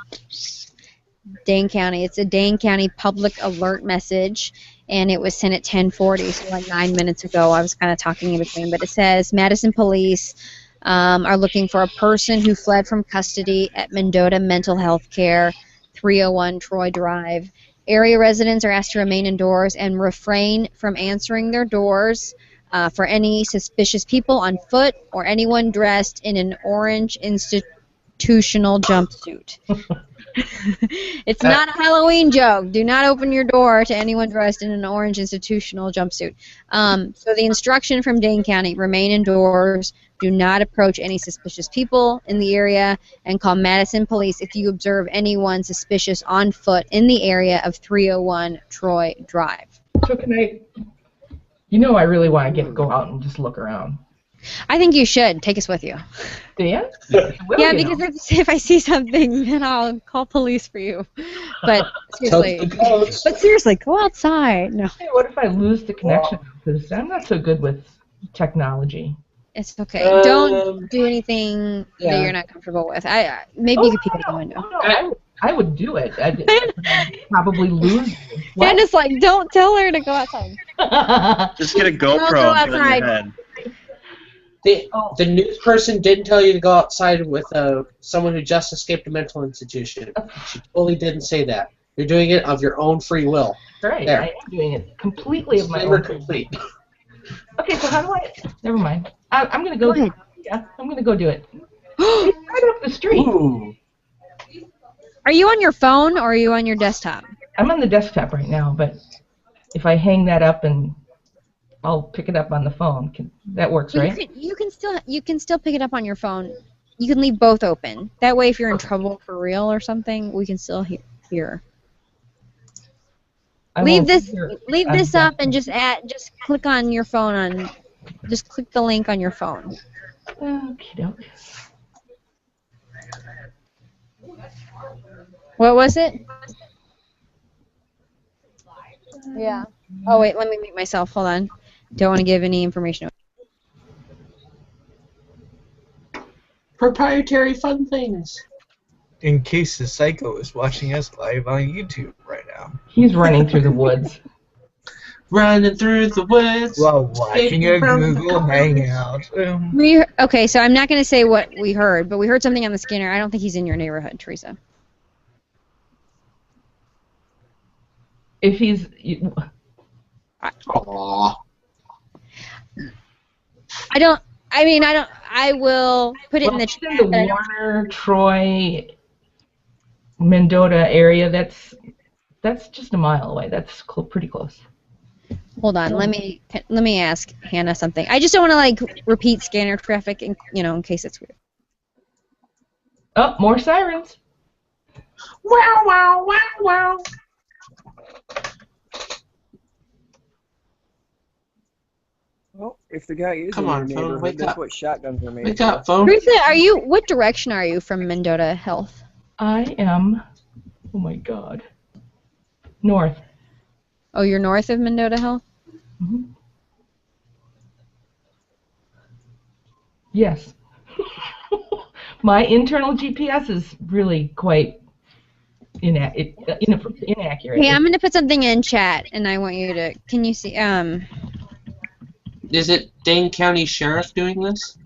Dane County. It's a Dane County public alert message, and it was sent at 10:40, so like 9 minutes ago. I was kind of talking in between, but it says Madison Police are looking for a person who fled from custody at Mendota Mental Health Care, 301 Troy Drive. Area residents are asked to remain indoors and refrain from answering their doors for any suspicious people on foot or anyone dressed in an orange institutional jumpsuit. It's not a Halloween joke. Do not open your door to anyone dressed in an orange institutional jumpsuit. So the instruction from Dane County, remain indoors, do not approach any suspicious people in the area, and call Madison Police if you observe anyone suspicious on foot in the area of 301 Troy Drive. So can I really want to go out and just look around. I think you should take us with you. Dan? Yeah, because if I see something, then I'll call police for you. But seriously, go outside. No, Hey, what if I lose the connection? Because I'm not so good with technology. it's okay. Don't do anything that you're not comfortable with. Maybe you could peek out the window. I would do it. I'd probably lose. And it's like, don't tell her to go outside. Just get a GoPro and put it in your head. The news person didn't tell you to go outside with someone who just escaped a mental institution. She totally didn't say that. You're doing it of your own free will. Right, there. I am doing it completely of my own. Complete. Okay, so how do I? Never mind. I'm gonna go. Yeah, I'm gonna go do it. It's right up the street. Ooh. Are you on your phone or are you on your desktop? I'm on the desktop right now, but if I hang that up and I'll pick it up on the phone. That works, Well, right? You can still pick it up on your phone. You can leave both open. That way, if you're in trouble for real or something, we can still hear. Leave this up and just click on your phone just click the link on your phone. Okey-doke. What was it? Yeah. Oh wait, let me mute myself. Hold on. Don't want to give any information away. Proprietary fun things. In case the psycho is watching us live on YouTube right now. He's running through the woods. Running through the woods. While watching a Google Hangout. Okay, so I'm not going to say what we heard, but we heard something on the scanner. I don't think he's in your neighborhood, Teresa. If he's... Aww. I will put it in the chat. In the Warner, Troy, Mendota area, that's just a mile away. That's pretty close. Hold on, let me ask Hannah something. I just don't want to repeat scanner traffic, in case it's weird. Oh, more sirens. Wow! Wow! Wow! Wow! Well, if the guy is Come in on, your phone, neighborhood, wake that's up. what shotguns are made Wake for. up, phone. Teresa, what direction are you from Mendota Health? I am, oh my God, north. Oh, you're north of Mendota Health? Mm-hmm. Yes. My internal GPS is really quite inaccurate. Hey, I'm going to put something in chat, and I want you to, can you see, Is it Dane County Sheriff doing this?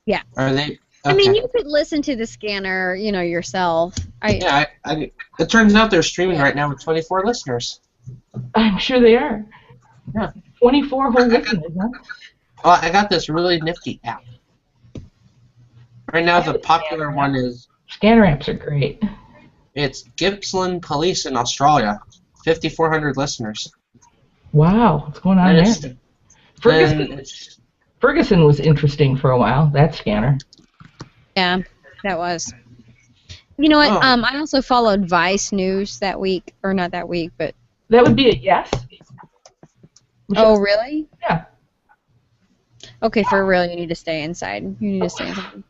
Yeah. Are they? Okay. I mean, you could listen to the scanner, yourself. Yeah, it turns out they're streaming right now with 24 listeners. I'm sure they are. Yeah. 24 whole listeners, huh? Well, I got this really nifty app. Right now, the popular one is... Scanner apps are great. It's Gippsland Police in Australia. 5,400 listeners. Wow, what's going on there? Ferguson was interesting for a while, that scanner. Yeah, that was. You know what? I also followed Vice News that week, or not that week, but... That would be a yes. Oh, really? Yeah. Okay, for real, you need to stay inside. You need to stay inside.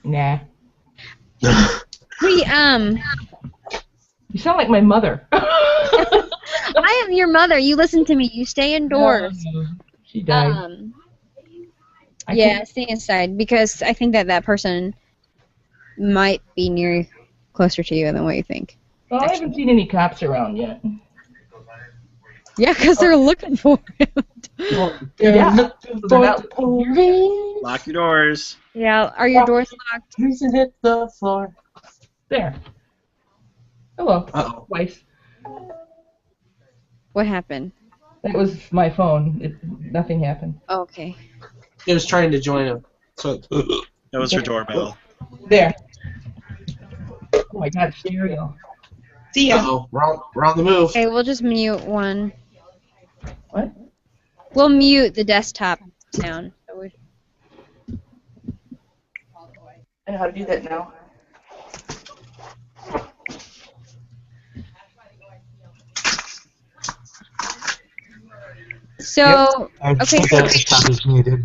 Nah. We, You sound like my mother. I am your mother. You listen to me. You stay indoors. She died. Yeah, stay inside, because I think that person might be closer to you than what you think. Well, I haven't seen any cops around yet. Yeah, because they're looking for him. Yeah. Lock your doors. Yeah, are your doors locked? Please hit the floor. There. Hello. Uh-oh. Twice. What happened? That was my phone. Nothing happened. Oh, okay. It was trying to join him. So That was her doorbell. There. Oh my God, stereo. See ya. Uh-oh, we're on the move. Okay, we'll just mute one. What? We'll mute the desktop sound. I know how to do that now. So, Yep. okay, so Is needed.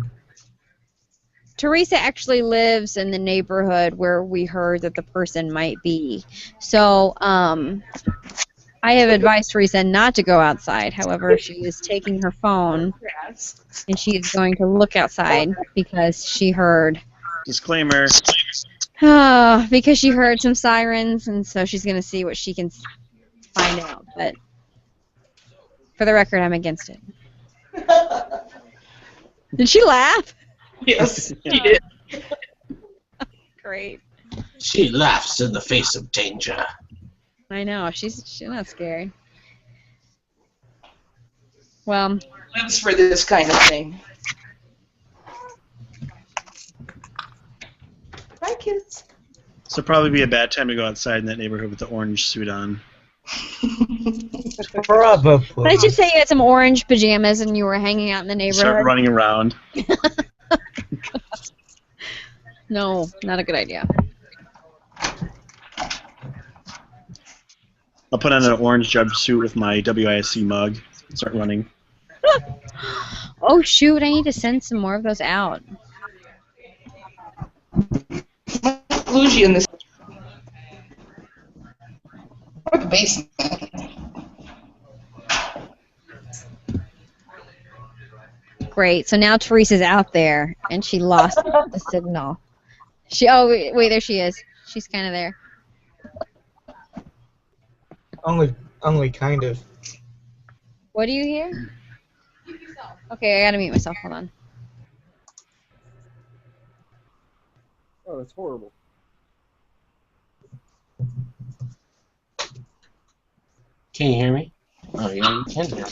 Teresa actually lives in the neighborhood where we heard that the person might be. So, I have advised Teresa not to go outside. However, she is taking her phone and she is going to look outside because she heard. Disclaimer. Because she heard some sirens, and so she's going to see what she can find out. But for the record, I'm against it. Did she laugh? Yes, she did. Great. She laughs in the face of danger. I know, she's not scary. Well, Lives for this kind of thing. Hi, kids. So probably be a bad time to go outside in that neighborhood with the orange suit on. Probably. let's just say you had some orange pajamas and you were hanging out in the neighborhood. Start running around. No, not a good idea. I'll put on an orange jumpsuit with my WISC mug and start running. Oh shoot, I need to send some more of those out. Lose you in this. Or the basement. Great, so now Teresa's out there and she lost the signal. Oh wait, there she is. She's kind of there. Only kind of. What do you hear? Okay, I gotta mute myself. Hold on. Oh, that's horrible. Can you hear me? Oh, yeah, you can hear me.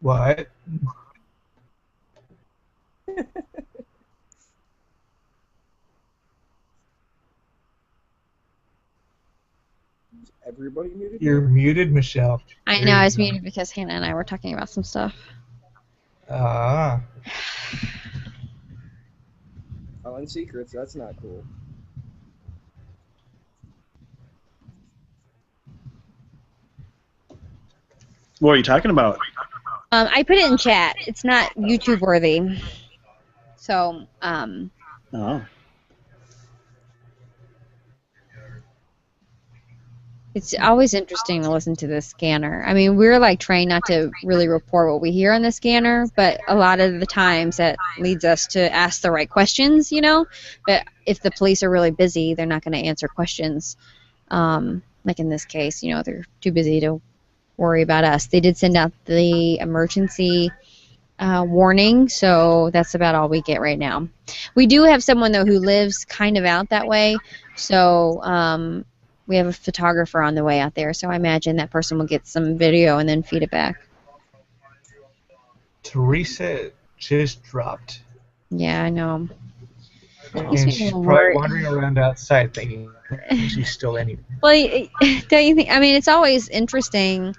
What? Everybody muted? You're muted, Michelle. I know, I was muted because Hannah and I were talking about some stuff. Ah. Telling secrets, that's not cool. What are you talking about? I put it in chat. It's not YouTube worthy. So, Oh. it's always interesting to listen to the scanner. I mean, we're like trained not to really report what we hear on the scanner, but a lot of the times that leads us to ask the right questions, you know? But if the police are really busy, they're not going to answer questions. Like in this case, you know, they're too busy to worry about us. They did send out the emergency warning, so that's about all we get right now. We do have someone, though, who lives kind of out that way, so we have a photographer on the way out there, so I imagine that person will get some video and then feed it back. Teresa just dropped. Yeah, I know. And she's probably wandering around outside thinking she's still anywhere. Well, don't you think? I mean, it's always interesting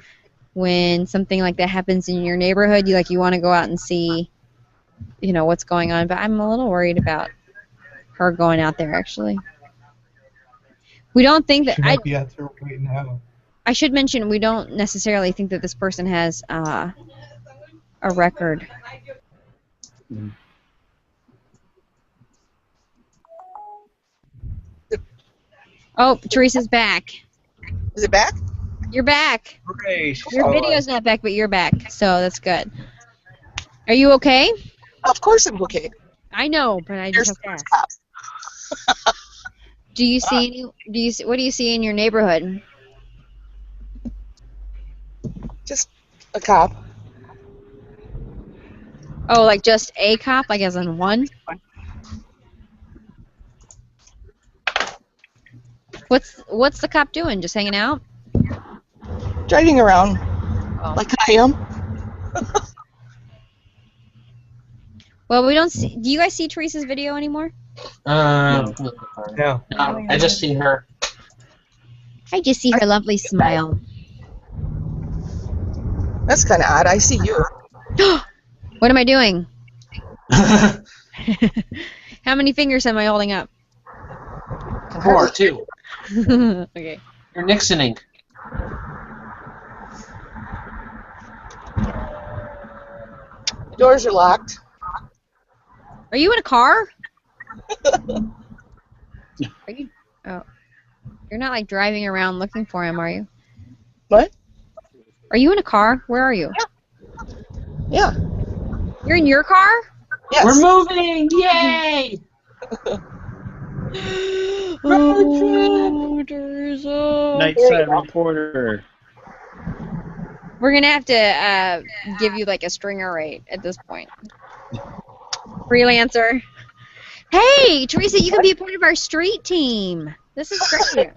when something like that happens in your neighborhood. You want to go out and see, you know, what's going on. But I'm a little worried about her going out there. Actually, we don't think that. She might be out there right now. I should mention we don't necessarily think that this person has a record. Mm. Oh, Teresa's back. Is it back? You're back. Hooray, Your video's not back, but you're back, so that's good. Are you okay? Of course I'm okay. I know, but I just have to ask. Do you see any? What do you see in your neighborhood? Just a cop. Oh, like just a cop, like as in one? What's the cop doing? Just hanging out? Driving around like I am. Well, we don't see. Do you guys see Teresa's video anymore? No. I just see her. I just see her lovely smile. That's kind of odd. I see you. What am I doing? How many fingers am I holding up? 4, 2. Okay. You're Nixoning. Doors are locked. Are you in a car? Are you? Oh, you're not like driving around looking for him, are you? What? Are you in a car? Where are you? Yeah. You're in your car? Yes. We're moving! Yay! Oh, Teresa. Night side reporter. We're gonna have to give you like a stringer rate at this point. Freelancer. Hey, Teresa, you can be a part of our street team. This is great.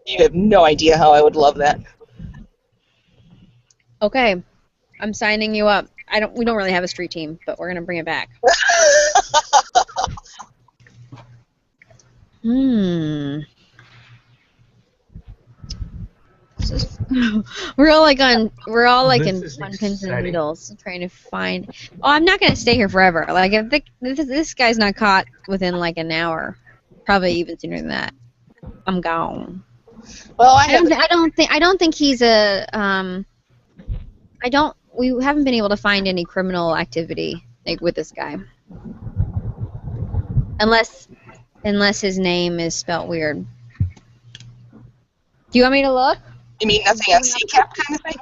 You have no idea how I would love that. Okay, I'm signing you up. We don't really have a street team, but we're gonna bring it back. We're all like on pins and needles trying to find. Oh, I'm not gonna stay here forever. Like if this guy's not caught within like an hour, probably even sooner than that, I'm gone. Well, I don't think he's a We haven't been able to find any criminal activity like with this guy, unless his name is spelt weird. Do you want me to look? You mean nothing on CCAP kind of thing?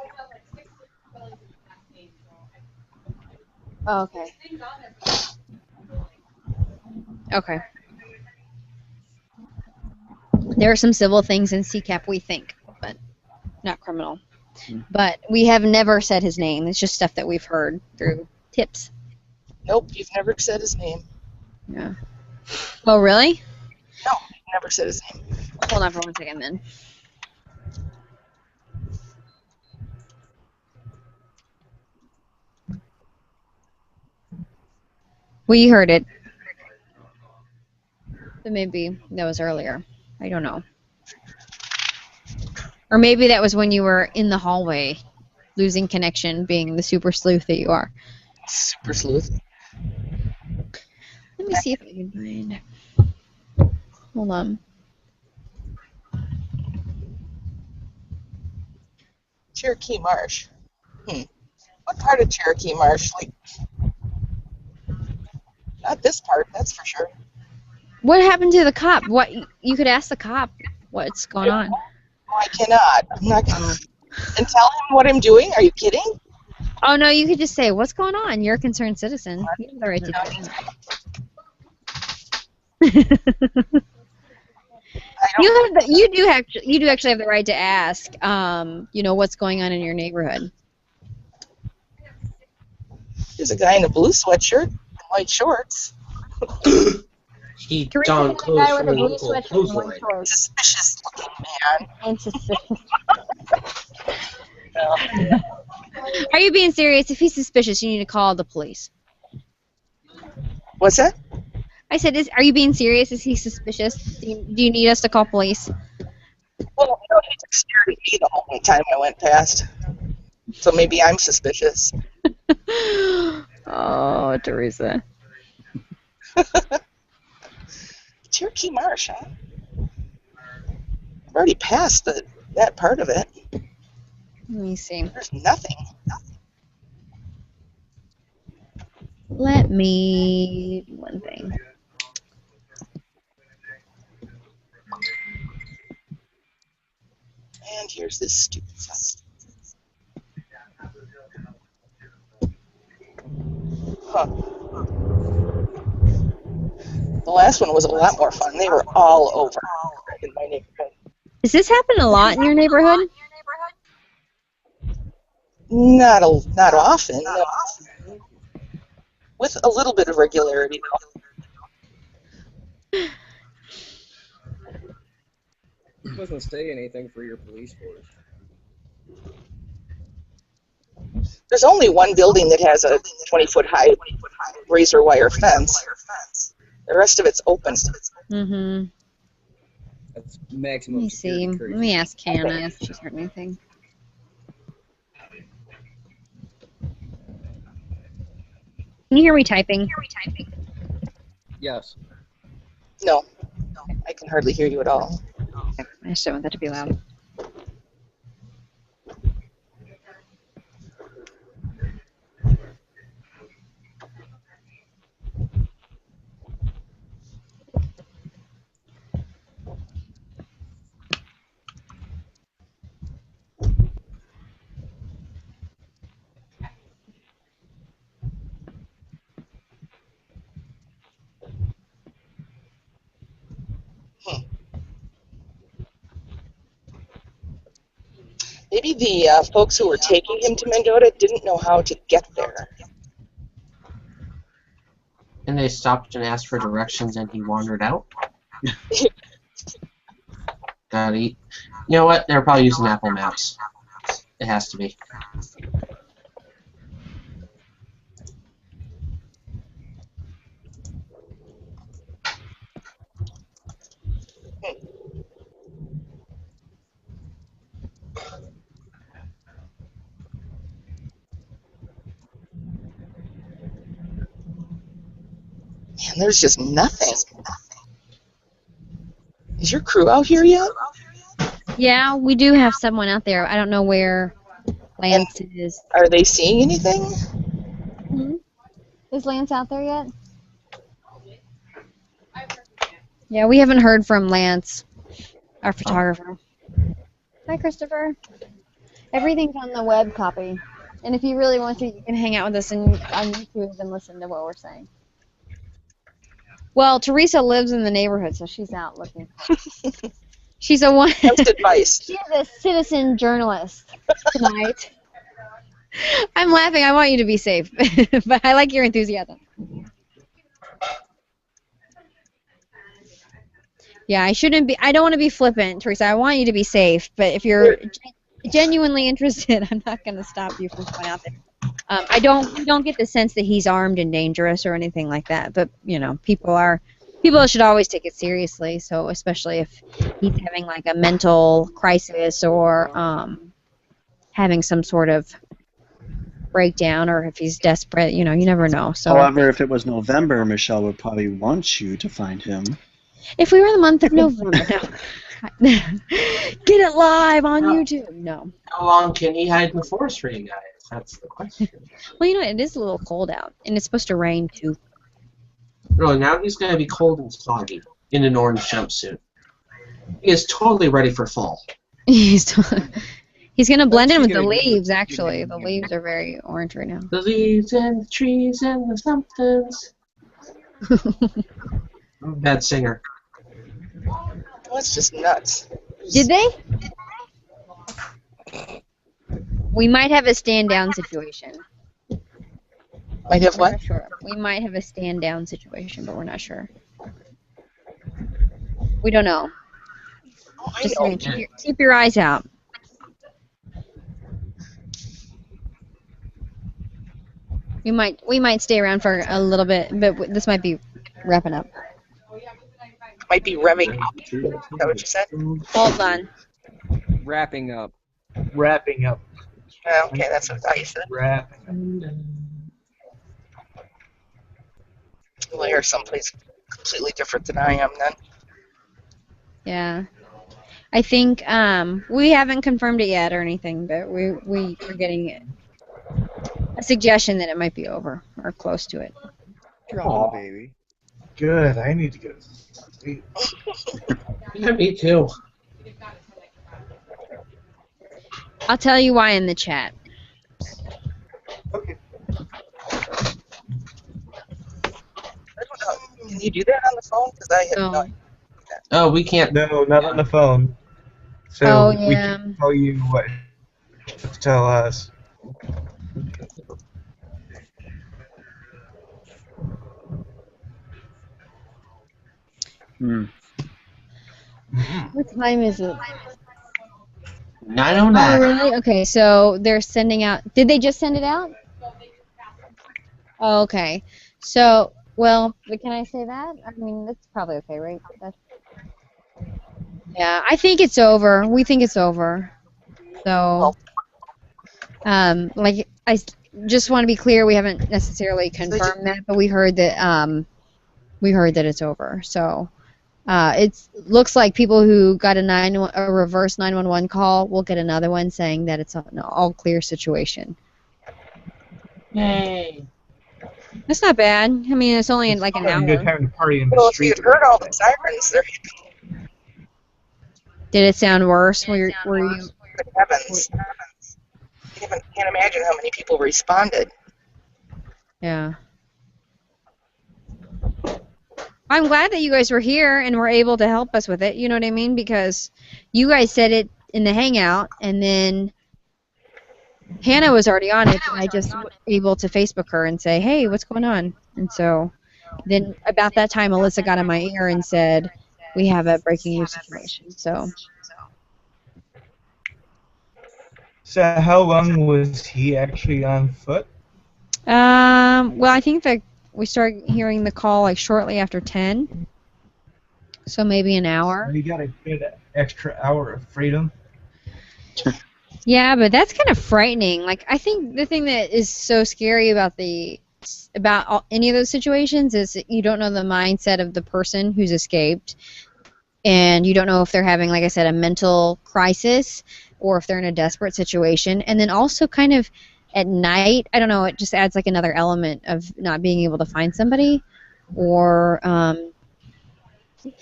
Oh, okay. Okay. There are some civil things in CCAP we think, but not criminal. But we have never said his name. It's just stuff that we've heard through tips. Nope, you've never said his name. Yeah. Oh, really? No, you've never said his name. Hold on for 1 second, then. We heard it. But maybe that was earlier. I don't know. Or maybe that was when you were in the hallway, losing connection, being the super sleuth that you are. Super sleuth. Let me see if I can find. Hold on. Cherokee Marsh. What part of Cherokee Marsh? Like, not this part, that's for sure. What happened to the cop? What you could ask the cop what's going on. I cannot. I'm not gonna. And tell him what I'm doing? Are you kidding? Oh no, you could just say, "What's going on?" You're a concerned citizen. You have the right to do that. You do actually have the right to ask. What's going on in your neighborhood. There's a guy in a blue sweatshirt and white shorts. He Teresa, Don the close guy with for the blue local sweatshirt and white clothesline. shorts. Suspicious looking man. And suspicious. Are you being serious? If he's suspicious, you need to call the police. What's that? I said, are you being serious? Is he suspicious? Do you need us to call police? Well, no, he just stared at me the whole time I went past. So maybe I'm suspicious. Oh, Teresa. Cherokee Marsh, huh? I've already passed that part of it. Let me see. There's nothing. Let me do one thing. And here's this stupid stuff. Huh. The last one was a lot more fun. They were all over in my neighborhood. Does this happen a lot in your neighborhood? Not often. No. With a little bit of regularity, though. It doesn't say anything for your police force. There's only one building that has a 20-foot high razor wire fence. The rest of it's open. Mm-hmm. That's maximum. Let me see. Let me ask Hannah if she's heard anything. Can you hear me typing? Yes. No, I can hardly hear you at all. I just don't want that to be loud. Maybe the folks who were taking him to Mendota didn't know how to get there. And they stopped and asked for directions, and he wandered out. Gotta eat. You know what? They're probably using Apple Maps. It has to be. Man, there's just nothing. Is your crew out here yet? Yeah, we do have someone out there. I don't know where Lance is. Are they seeing anything? Hmm? Is Lance out there yet? Yeah, we haven't heard from Lance, our photographer. Hi, Christopher. Everything's on the web copy. And if you really want to, you can hang out with us on YouTube and listen to what we're saying. Well, Teresa lives in the neighborhood, so she's out looking. She's a one. Best advice. She's a citizen journalist tonight. I'm laughing. I want you to be safe, but I like your enthusiasm. Yeah, I shouldn't be. I don't want to be flippant, Teresa. I want you to be safe, but if you're genuinely interested, I'm not going to stop you from going out there. We don't get the sense that he's armed and dangerous or anything like that. But you know, people should always take it seriously. So especially if he's having like a mental crisis or having some sort of breakdown, or if he's desperate, you know, you never know. So however, if it was November, Michelle would probably want you to find him. if we were in the month of November, no. Get it live on YouTube. No. How long can he hide in the forest for you guys? That's the question. Well, you know, it is a little cold out, and it's supposed to rain too. Really, now he's going to be cold and soggy in an orange jumpsuit. He is totally ready for fall. He's going to blend in with the leaves, actually. The leaves are very orange right now. The leaves and the trees and the somethings. I'm a bad singer. That's just nuts. Did they? We might have a stand-down situation. Might have what? We're not sure. We might have a stand-down situation, but we're not sure. We don't know. Oh, I Just know. saying, keep your eyes out. We might stay around for a little bit, but this might be wrapping up. Might be revving up. Is that what you said? Hold on. Wrapping up. Wrapping up. Okay, that's what I thought you said. Well, you're someplace completely different than I am then. Yeah. I think we haven't confirmed it yet or anything, but we're getting a suggestion that it might be over or close to it. Drama, baby. Good. I need to go to sleep. Yeah, me too. I'll tell you why in the chat. Okay. Can you do that on the phone? Because I have no idea. Oh, we can't. No, not on the phone. So Oh, we yeah. can tell you what to tell us. What time is it? 9:09. Oh, really? Okay, so they're sending out. Did they just send it out? Oh, okay. So, well, but can I say that? I mean, that's probably okay, right? Yeah, I think it's over. We think it's over. So, like, I just want to be clear. We haven't necessarily confirmed that, but we heard that it's over. So, it looks like people who got a reverse 911 call will get another one saying that it's an all clear situation. Yay. That's not bad. I mean, it's only in like an hour. A good time to party in the Well, if street. you heard all the sirens, there. Did it sound worse? Were you? Good heavens. Can't imagine how many people responded. Yeah. I'm glad that you guys were here and were able to help us with it. You know what I mean? Because you guys said it in the hangout, and then Hannah was already on it, and I just was able to Facebook her and say, hey, what's going on? And so then about that time, Alyssa got in my ear and said, we have a breaking news situation. So how long was he actually on foot? well, I think that we started hearing the call like shortly after 10, so maybe an hour. You got a good extra hour of freedom. Yeah, but that's kind of frightening. Like, I think the thing that is so scary about any of those situations is that you don't know the mindset of the person who's escaped, and you don't know if they're having, like I said, a mental crisis or if they're in a desperate situation. And then also kind of at night, I don't know, it just adds like another element of not being able to find somebody, or you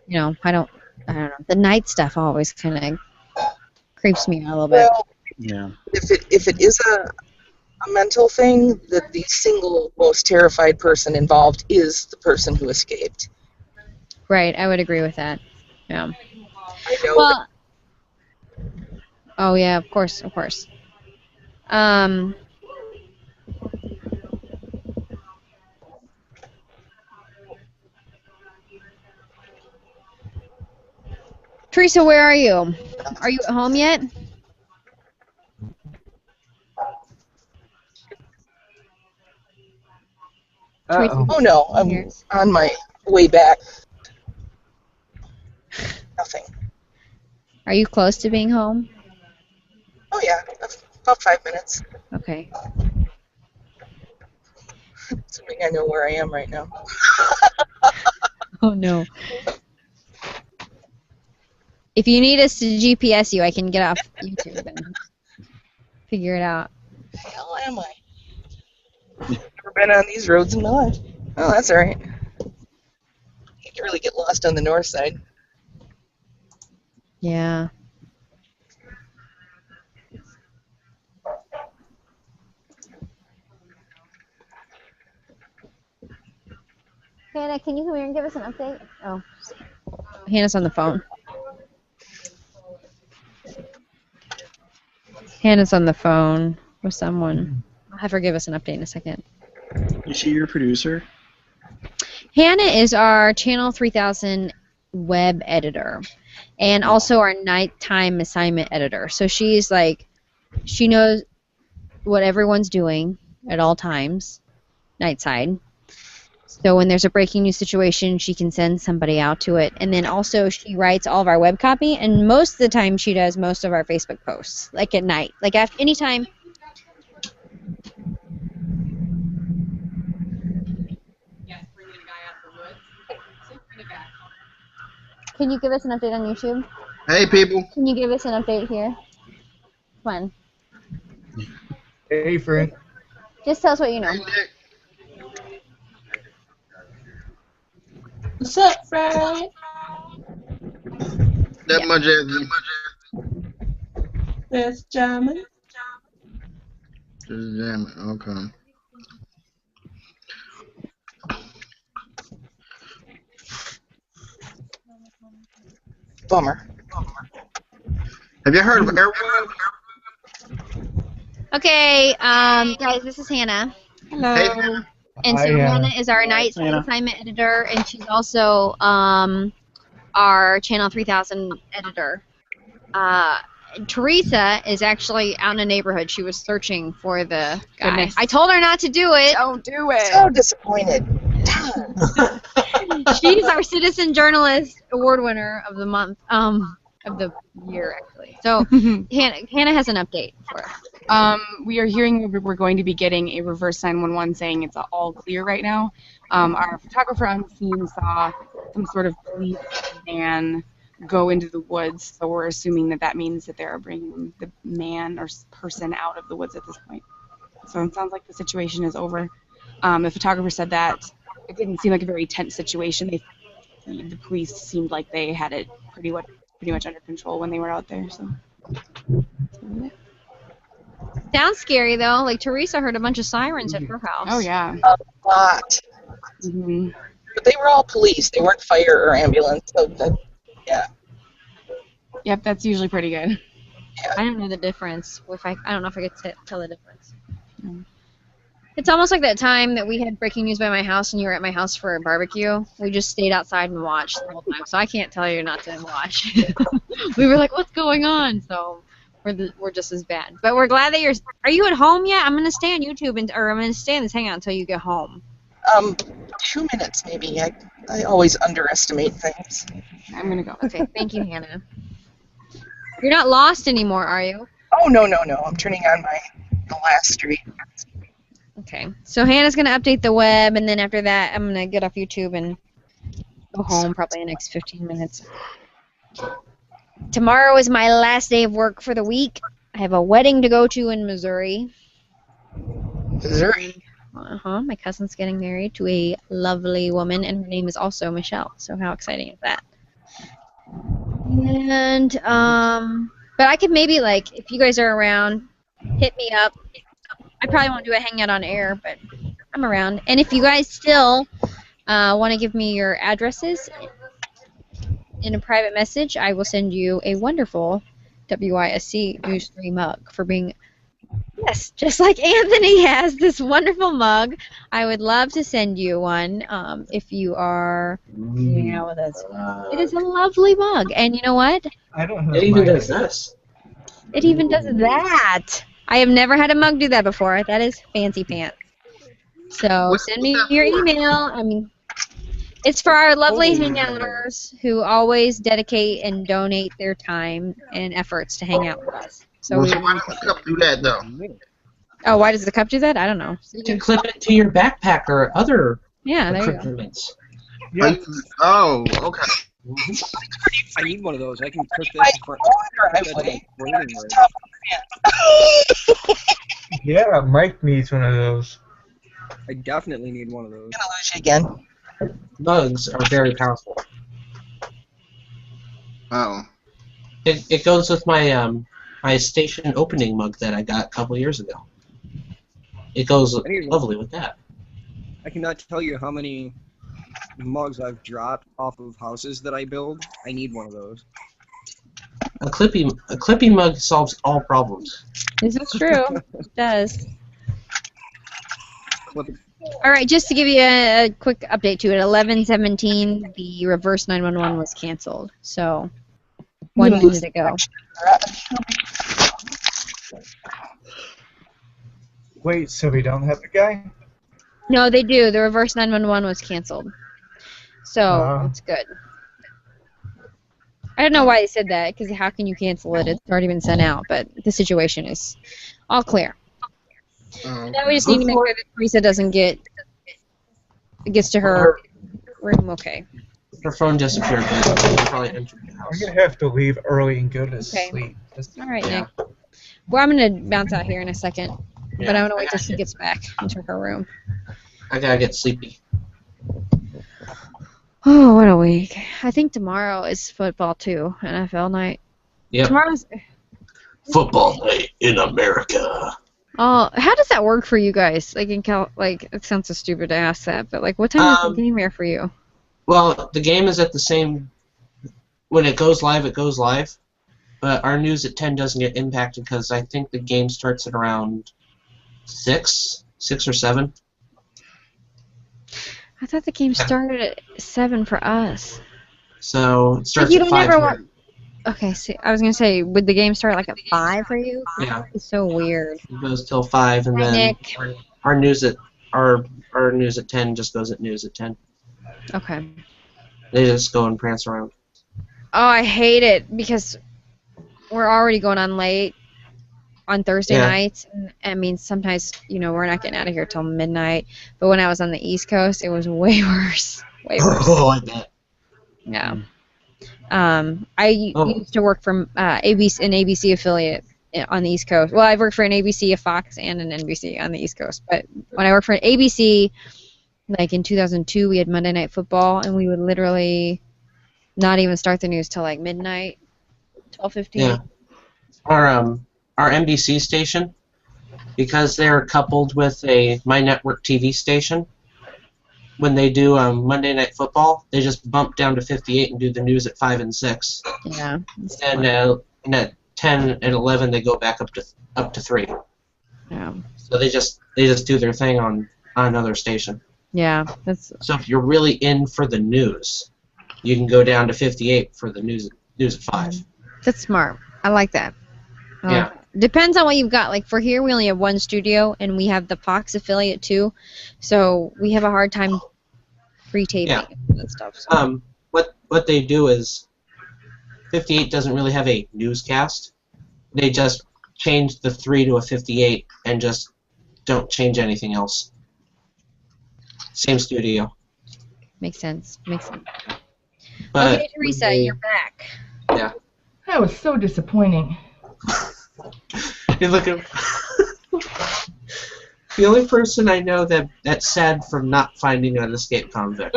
know, I don't know. The night stuff always kind of creeps me out a little bit. Well, Yeah. if it is a mental thing, that the single most terrified person involved is the person who escaped. Right, I would agree with that. Yeah. I know. Well, oh yeah, of course. Teresa, where are you? Are you at home yet? Teresa, Oh no, I'm on my way back. Nothing. Are you close to being home? Oh yeah, about 5 minutes. Okay. Assuming I know where I am right now. Oh no. If you need us to GPS you, I can get off YouTube and figure it out. Where the hell am I? Never been on these roads in my life. Oh, that's all right. You can really get lost on the north side. Yeah. Hannah, can you come here and give us an update? Oh. Hannah's on the phone. Hannah's on the phone with someone. I'll have her give us an update in a second. Is she your producer? Hannah is our Channel 3000 web editor and also our nighttime assignment editor. So she's like, she knows what everyone's doing at all times, nightside. So when there's a breaking news situation, she can send somebody out to it. And then also she writes all of our web copy, and most of the time she does most of our Facebook posts, like at night. Like after any time. Can you give us an update on YouTube? Hey, people. Can you give us an update here? Come on. Hey, Frank. Just tell us what you know. What's up, Frank? That much That's jamming. Just jamming. Okay. Bummer. Have you heard of Airwell? Okay, guys, this is Hannah. Hello. Hey, Hannah. And so Hannah is our night assignment editor, and she's also our Channel 3000 editor. Teresa is actually out in a neighborhood. She was searching for the guy. Goodness. I told her not to do it. Don't do it. So disappointed. She's our Citizen Journalist Award winner of the month, of the year, actually. So Hannah has an update for us. We are hearing we're going to be getting a reverse 911 saying it's all clear right now. Our photographer on the scene saw some sort of police van go into the woods, so we're assuming that means that they're bringing the man or person out of the woods at this point. So it sounds like the situation is over. The photographer said that it didn't seem like a very tense situation. The police seemed like they had it pretty much under control when they were out there. So. Sounds scary though. Like Teresa heard a bunch of sirens at her house. Oh yeah. A lot. Mm-hmm. But they were all police. They weren't fire or ambulance. So yeah. Yep, that's usually pretty good. I don't know the difference. I don't know if I could tell the difference. It's almost like that time that we had breaking news by my house and you were at my house for a barbecue. We just stayed outside and watched the whole time. So I can't tell you not to watch. We were like, what's going on? So we're just as bad. But we're glad that you're... Are you at home yet? I'm going to stay on YouTube, or I'm going to stay in this hangout until you get home. 2 minutes maybe. I always underestimate things. I'm going to go. Okay, thank you, Hannah. You're not lost anymore, are you? Oh, no. I'm turning on the last street. Okay, so Hannah's going to update the web, and then after that, I'm going to get off YouTube and go home probably in the next 15 minutes. Tomorrow is my last day of work for the week. I have a wedding to go to in Missouri. Missouri? My cousin's getting married to a lovely woman, and her name is also Michelle, so how exciting is that? And, but I could maybe, like, if you guys are around, hit me up. I probably won't do a hangout on air, but I'm around. And if you guys still want to give me your addresses in a private message, I will send you a wonderful WISC News 3 mug for being, yes, just like Anthony has this wonderful mug. I would love to send you one if you are hanging out with us. It is a lovely mug. And you know what? I don't have It even does this. It even does that. I have never had a mug do that before. That is fancy pants. So send me your email. I mean, it's for our lovely hangouters who always dedicate and donate their time and efforts to hang out with us. So Why does the cup do that, though? Oh, why does the cup do that? I don't know. You can clip it to your backpack or other there you go. accoutrements. Yeah. Oh, okay. I need one of those. I can put this in front of Yeah, Mike needs one of those. I definitely need one of those. I'm gonna lose you again. Mugs are very powerful. Oh. It goes with my my station opening mug that I got a couple years ago. It goes lovely with that. I cannot tell you how many mugs I've dropped off of houses that I build. I need one of those. A clippy mug solves all problems. This is true. It does. All right, just to give you a quick update to it, 11:17, the reverse 911 was canceled. So 1 minute ago. Wait, so we don't have the guy? No, they do. The reverse 911 was canceled. So it's good. I don't know why they said that, because how can you cancel it? It's already been sent out, but the situation is all clear. Now we just need to make sure that Teresa doesn't gets to her room okay. Her phone disappeared. Probably entered the house. I'm going to have to leave early and go to sleep. All right, Nick. Well, I'm going to bounce out here in a second, but I want to wait till she gets back into her room. I gotta get sleepy. Oh, what a week. I think tomorrow is football, too. NFL night. Yep. Tomorrow's... Football night in America. Oh, how does that work for you guys? Like, it sounds so stupid to ask that, but, like, what time is the game here for you? Well, the game is at the same... When it goes live, it goes live. But our news at 10 doesn't get impacted because I think the game starts at around 6 or 7. I thought the game started at 7 for us. So it starts you at don't 5 ever here. Okay, see, I was gonna say, would the game start like at 5 for you? Yeah. It's so weird. It goes till 5, and Hi, then Nick. our news at 10 just goes at news at 10. Okay. They just go and prance around. Oh, I hate it because we're already going on late on Thursday nights. And, I mean, sometimes, we're not getting out of here till midnight. But when I was on the East Coast, it was way worse. Way worse. Oh, I bet. Yeah. I used to work for an ABC affiliate on the East Coast. Well, I've worked for an ABC, a Fox, and an NBC on the East Coast. But when I worked for an ABC, like in 2002, we had Monday Night Football, and we would literally not even start the news till like midnight, 12:15. Yeah. Our NBC station, because they're coupled with a My Network TV station, when they do Monday Night Football, they just bump down to 58 and do the news at 5 and 6. Yeah. And 10 and 11 they go back up to 3. Yeah. So they just do their thing on another station. Yeah, that's. So if you're really in for the news, you can go down to 58 for the news at 5. That's smart. I like that. Yeah. Depends on what you've got. Like for here, we only have one studio, and we have the Fox affiliate too, so we have a hard time pre-taping that stuff. So. What they do is 58 doesn't really have a newscast. They just change the 3 to a 58 and just don't change anything else. Same studio. Makes sense. But okay, Teresa, you're back. Yeah. That was so disappointing. You look at the only person I know that's sad from not finding an escaped convict.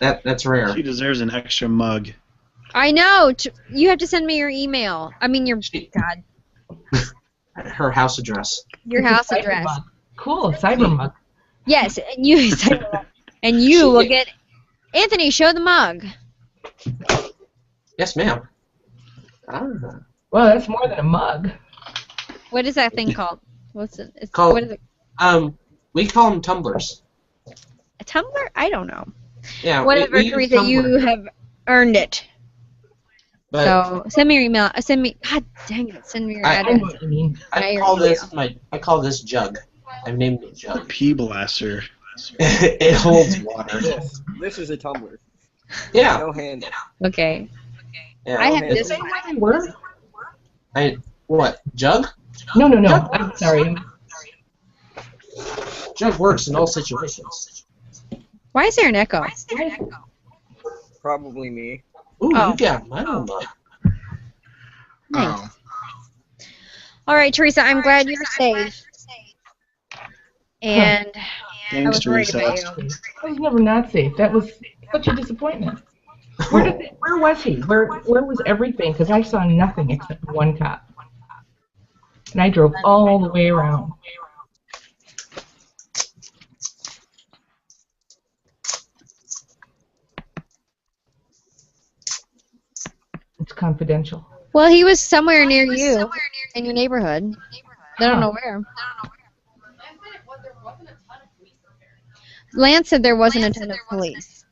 That's rare. She deserves an extra mug. I know. You have to send me your email. I mean, God. Her house address. Your house address. Mug. Cool, cyber mug. Yes, and you will get. Anthony, show the mug. Yes, ma'am. Well, that's more than a mug. What is that thing called? What's it? It's called. What is it? We call them tumblers. A tumbler? I don't know. Yeah. Whatever, Teresa, you have earned it. But so send me your email. God dang it! Send me your address. I call this Jug. I've named it Jug. Pea blaster. It holds water. This is a tumbler. Yeah. No handle. Okay. Yeah, I have this. What? Jug? No. I'm sorry. Jug works in all situations. Why is there an echo? Probably me. Ooh, you got my number. Nice. All right, Teresa, I'm glad you're safe. And I was worried about you. I was never not safe. That was such a disappointment. Where was he? Where was everything? Because I saw nothing except one cop. And I drove all the way around. It's confidential. Well, he was somewhere near you, in your neighborhood. I don't know where. Lance said there wasn't a ton of police.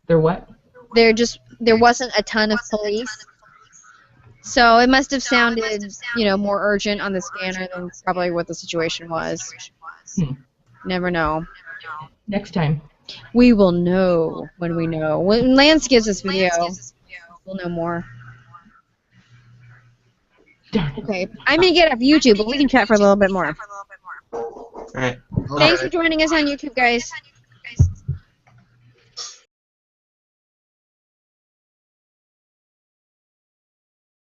There what? There wasn't a ton of police. So it must have sounded, more urgent on the scanner than probably what the situation was. Never know. Next time. We will know when we know. When Lance gives us video, we'll know more. Okay, I'm going to get off YouTube, but we can chat for a little bit more. All right. Thanks for joining us on YouTube, guys.